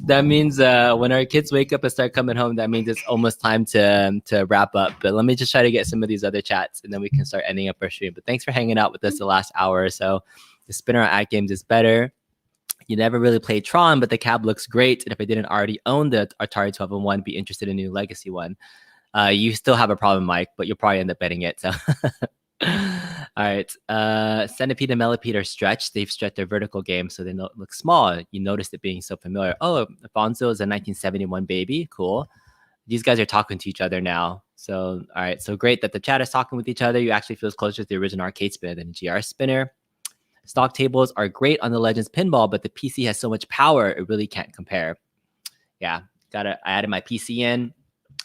That means when our kids wake up and start coming home, that means it's almost time to wrap up. But let me just try to get some of these other chats, and then we can start ending up our stream. But thanks for hanging out with us the last hour or so. The spinner at Games is better. You never really played Tron, but the cab looks great. And if I didn't already own the Atari 1201, be interested in a new legacy one. You still have a problem, Mike, but you'll probably end up betting it. So. All right. Centipede and Millipede are stretched. They've stretched their vertical game, so they look small. You noticed it being so familiar. Oh, Alfonso is a 1971 baby. Cool. These guys are talking to each other now. So, all right. So great that the chat is talking with each other. You actually feels closer to the original arcade spinner than a GR spinner. Stock tables are great on the Legends Pinball, but the PC has so much power, it really can't compare. Yeah, I added my PC in,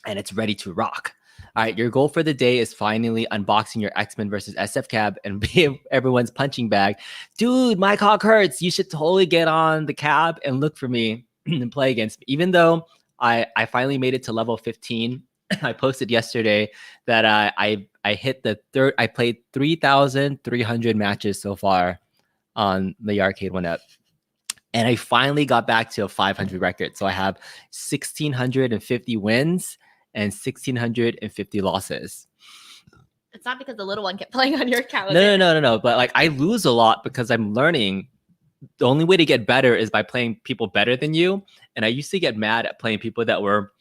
and it's ready to rock. All right, your goal for the day is finally unboxing your X-Men versus SF cab and be everyone's punching bag. Dude, my cock hurts. You should totally get on the cab and look for me and play against me. Even though I finally made it to level 15, I posted yesterday that I hit the third. I played 3,300 matches so far on the Arcade1Up. And I finally got back to a 500 record. So I have 1,650 wins and 1,650 losses. It's not because the little one kept playing on your account. No. But like I lose a lot because I'm learning. The only way to get better is by playing people better than you. And I used to get mad at playing people that were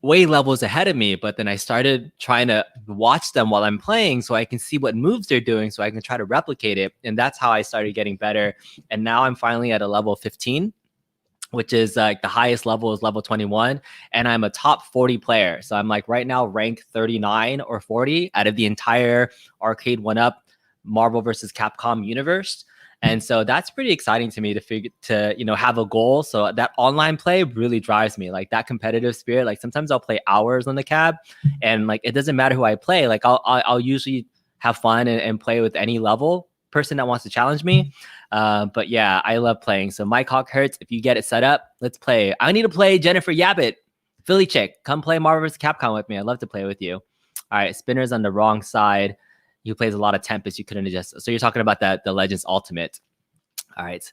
way levels ahead of me, but then I started trying to watch them while I'm playing so I can see what moves they're doing so I can try to replicate it. And that's how I started getting better. And now I'm finally at a level 15, which is like the highest level is level 21. And I'm a top 40 player. So I'm like right now ranked 39 or 40 out of the entire Arcade1Up Marvel versus Capcom universe. And so that's pretty exciting to me to have a goal. So that online play really drives me, like that competitive spirit. Like sometimes I'll play hours on the cab and like, it doesn't matter who I play. Like I'll usually have fun and play with any level person that wants to challenge me. But yeah, I love playing. So my cock hurts. If you get it set up, let's play. I need to play Jennifer Yabbit, Philly chick. Come play Marvel vs. Capcom with me. I'd love to play with you. All right, spinner's on the wrong side. Who plays a lot of Tempest, you couldn't adjust. So you're talking about the Legends Ultimate. All right.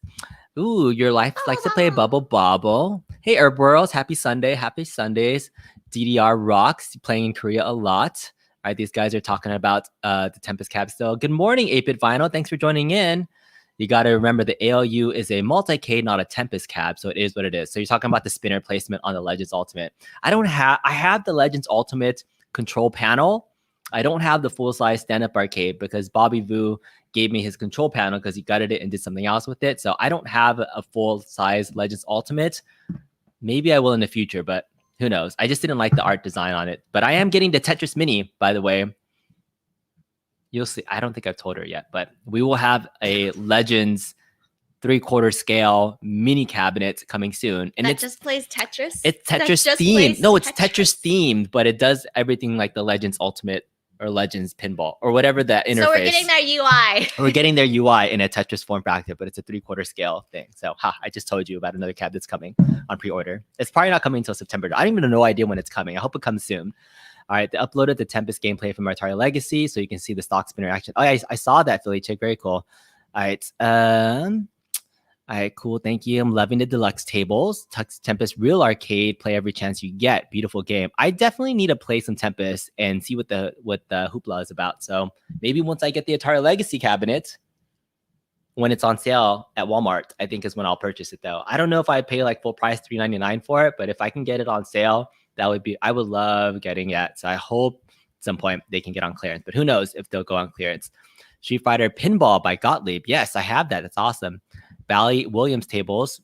Ooh, your life likes to play Bubble Bobble. Hey, Herb Worlds, happy Sunday. Happy Sundays. DDR rocks. Playing in Korea a lot. All right, these guys are talking about the Tempest cab still. Good morning, 8-Bit Vinyl. Thanks for joining in. You got to remember the ALU is a multi-cade, not a Tempest cab. So it is what it is. So you're talking about the spinner placement on the Legends Ultimate. I have the Legends Ultimate control panel. I don't have the full-size stand-up arcade because Bobby Vu gave me his control panel because he gutted it and did something else with it. So I don't have a full-size Legends Ultimate. Maybe I will in the future, but who knows? I just didn't like the art design on it. But I am getting the Tetris Mini, by the way. You'll see. I don't think I've told her yet, but we will have a Legends 3/4 scale mini cabinet coming soon. And it just plays Tetris? It's Tetris themed. No, it's Tetris themed, but it does everything like the Legends Ultimate or Legends Pinball or whatever that interface. So we're getting their UI. We're getting their UI in a Tetris form factor, but it's a 3/4 scale thing. So I just told you about another cab that's coming on pre-order. It's probably not coming until September. I don't even have no idea when it's coming. I hope it comes soon. All right, they uploaded the Tempest gameplay from Atari Legacy, so you can see the stock spinner action. Oh, I saw that, Philly chick. Very cool. All right. All right, cool. Thank you. I'm loving the deluxe tables. Tempest Real Arcade. Play every chance you get. Beautiful game. I definitely need to play some Tempest and see what the hoopla is about. So maybe once I get the Atari Legacy cabinet, when it's on sale at Walmart, I think is when I'll purchase it though. I don't know if I'd pay like full price $3.99 for it, but if I can get it on sale, I would love getting it. So I hope at some point they can get on clearance, but who knows if they'll go on clearance. Street Fighter Pinball by Gottlieb. Yes, I have that. That's awesome. Bally Williams tables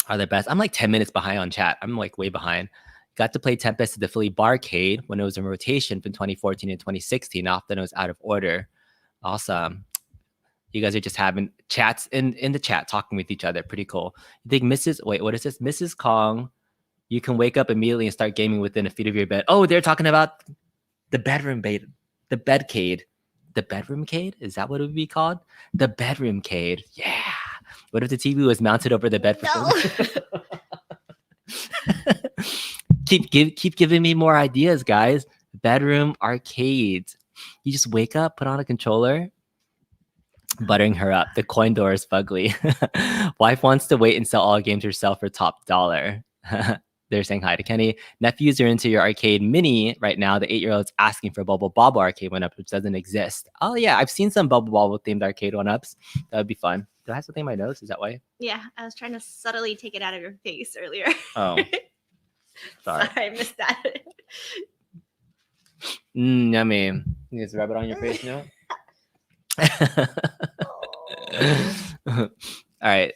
are the best. I'm like 10 minutes behind on chat. I'm like way behind. Got to play Tempest at the Philly Barcade when it was in rotation from 2014 and 2016. Often it was out of order. Awesome. You guys are just having chats in the chat, talking with each other. Pretty cool. You think what is this? Mrs. Kong, you can wake up immediately and start gaming within a feet of your bed. Oh, they're talking about the bedcade. The bedroomcade? Is that what it would be called? The bedroomcade. Yeah. What if the TV was mounted over the bed? Keep giving me more ideas, guys. Bedroom arcades. You just wake up, put on a controller, buttering her up. The coin door is fugly. Wife wants to wait and sell all games herself for top dollar. They're saying hi to Kenny. Nephews are into your arcade mini right now. The 8-year-old's asking for Bubble Bobble Arcade1Up, which doesn't exist. Oh yeah, I've seen some Bubble Bobble themed Arcade1Ups. That would be fun. Do I have something in my nose? Is that why? Yeah, I was trying to subtly take it out of your face earlier. Oh, sorry. I missed that. Yummy. You just rub it on your face now. All right.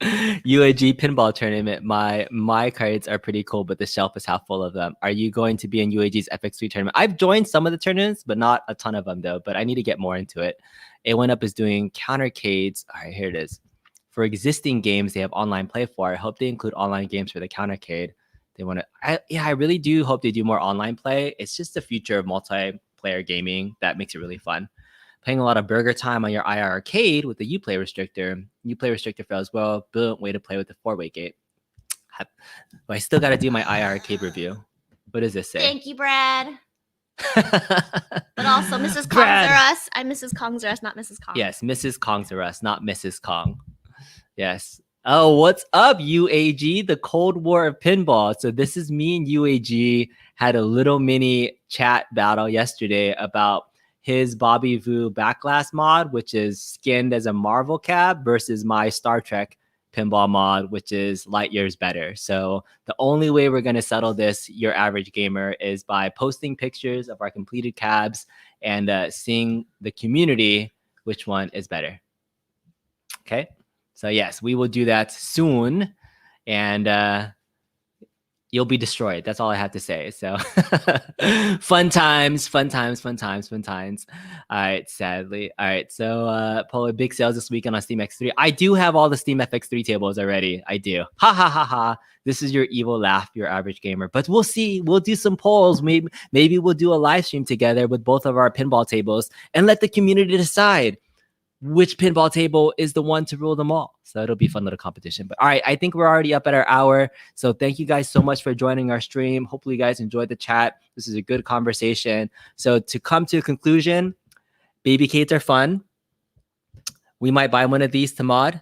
UAG pinball tournament. My cards are pretty cool, but the shelf is half full of them. Are you going to be in UAG's FX3 tournament? I've joined some of the tournaments, but not a ton of them though. But I need to get more into it. A1Up is doing countercades. All right, here it is. For existing games they have online play for. I hope they include online games for the countercade. They want to. I really do hope they do more online play. It's just the future of multiplayer gaming that makes it really fun. Playing a lot of burger time on your IR arcade with the Uplay restrictor. Uplay restrictor fails well. Brilliant way to play with the 4-way gate. I still got to do my IR arcade review. What does this say? Thank you, Brad. But also, Mrs. Kong's are us. I'm Mrs. Kong's are us, not Mrs. Kong. Yes, Mrs. Kong's are us, not Mrs. Kong. Yes. Oh, what's up, UAG? The Cold War of Pinball. So this is me and UAG had a little mini chat battle yesterday about his Bobby Vu Backlash mod, which is skinned as a Marvel cab, versus my Star Trek pinball mod, which is light years better. So the only way we're going to settle this, your average gamer, is by posting pictures of our completed cabs and seeing the community which one is better. Okay. So yes, we will do that soon, and you'll be destroyed. That's all I have to say. So fun times. All right, sadly. All right, so Polo, big sales this weekend on Steam X3. I do have all the Steam FX3 tables already. I do. Ha ha ha ha. This is your evil laugh, your average gamer. But we'll see. We'll do some polls. Maybe we'll do a live stream together with both of our pinball tables and let the community decide which pinball table is the one to rule them all. So it'll be a fun little competition. But all right, I think we're already up at our hour. So thank you guys so much for joining our stream. Hopefully you guys enjoyed the chat. This is a good conversation. So to come to a conclusion, Babycades are fun. We might buy one of these to mod.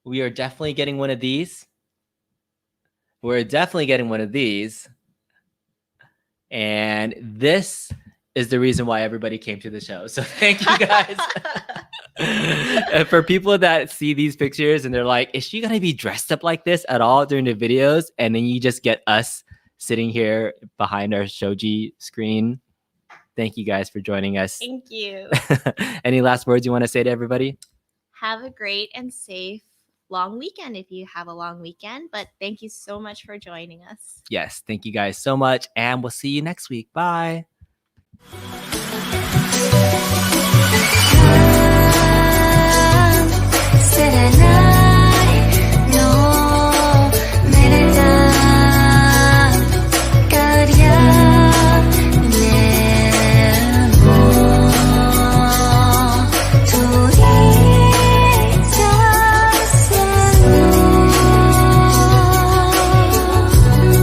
We are definitely getting one of these. We're definitely getting one of these. And this is the reason why everybody came to the show. So thank you guys. And for people that see these pictures and they're like, is she going to be dressed up like this at all during the videos? And then you just get us sitting here behind our Shoji screen. Thank you guys for joining us. Thank you. Any last words you want to say to everybody? Have a great and safe long weekend if you have a long weekend. But thank you so much for joining us. Yes, thank you guys so much. And we'll see you next week. Bye.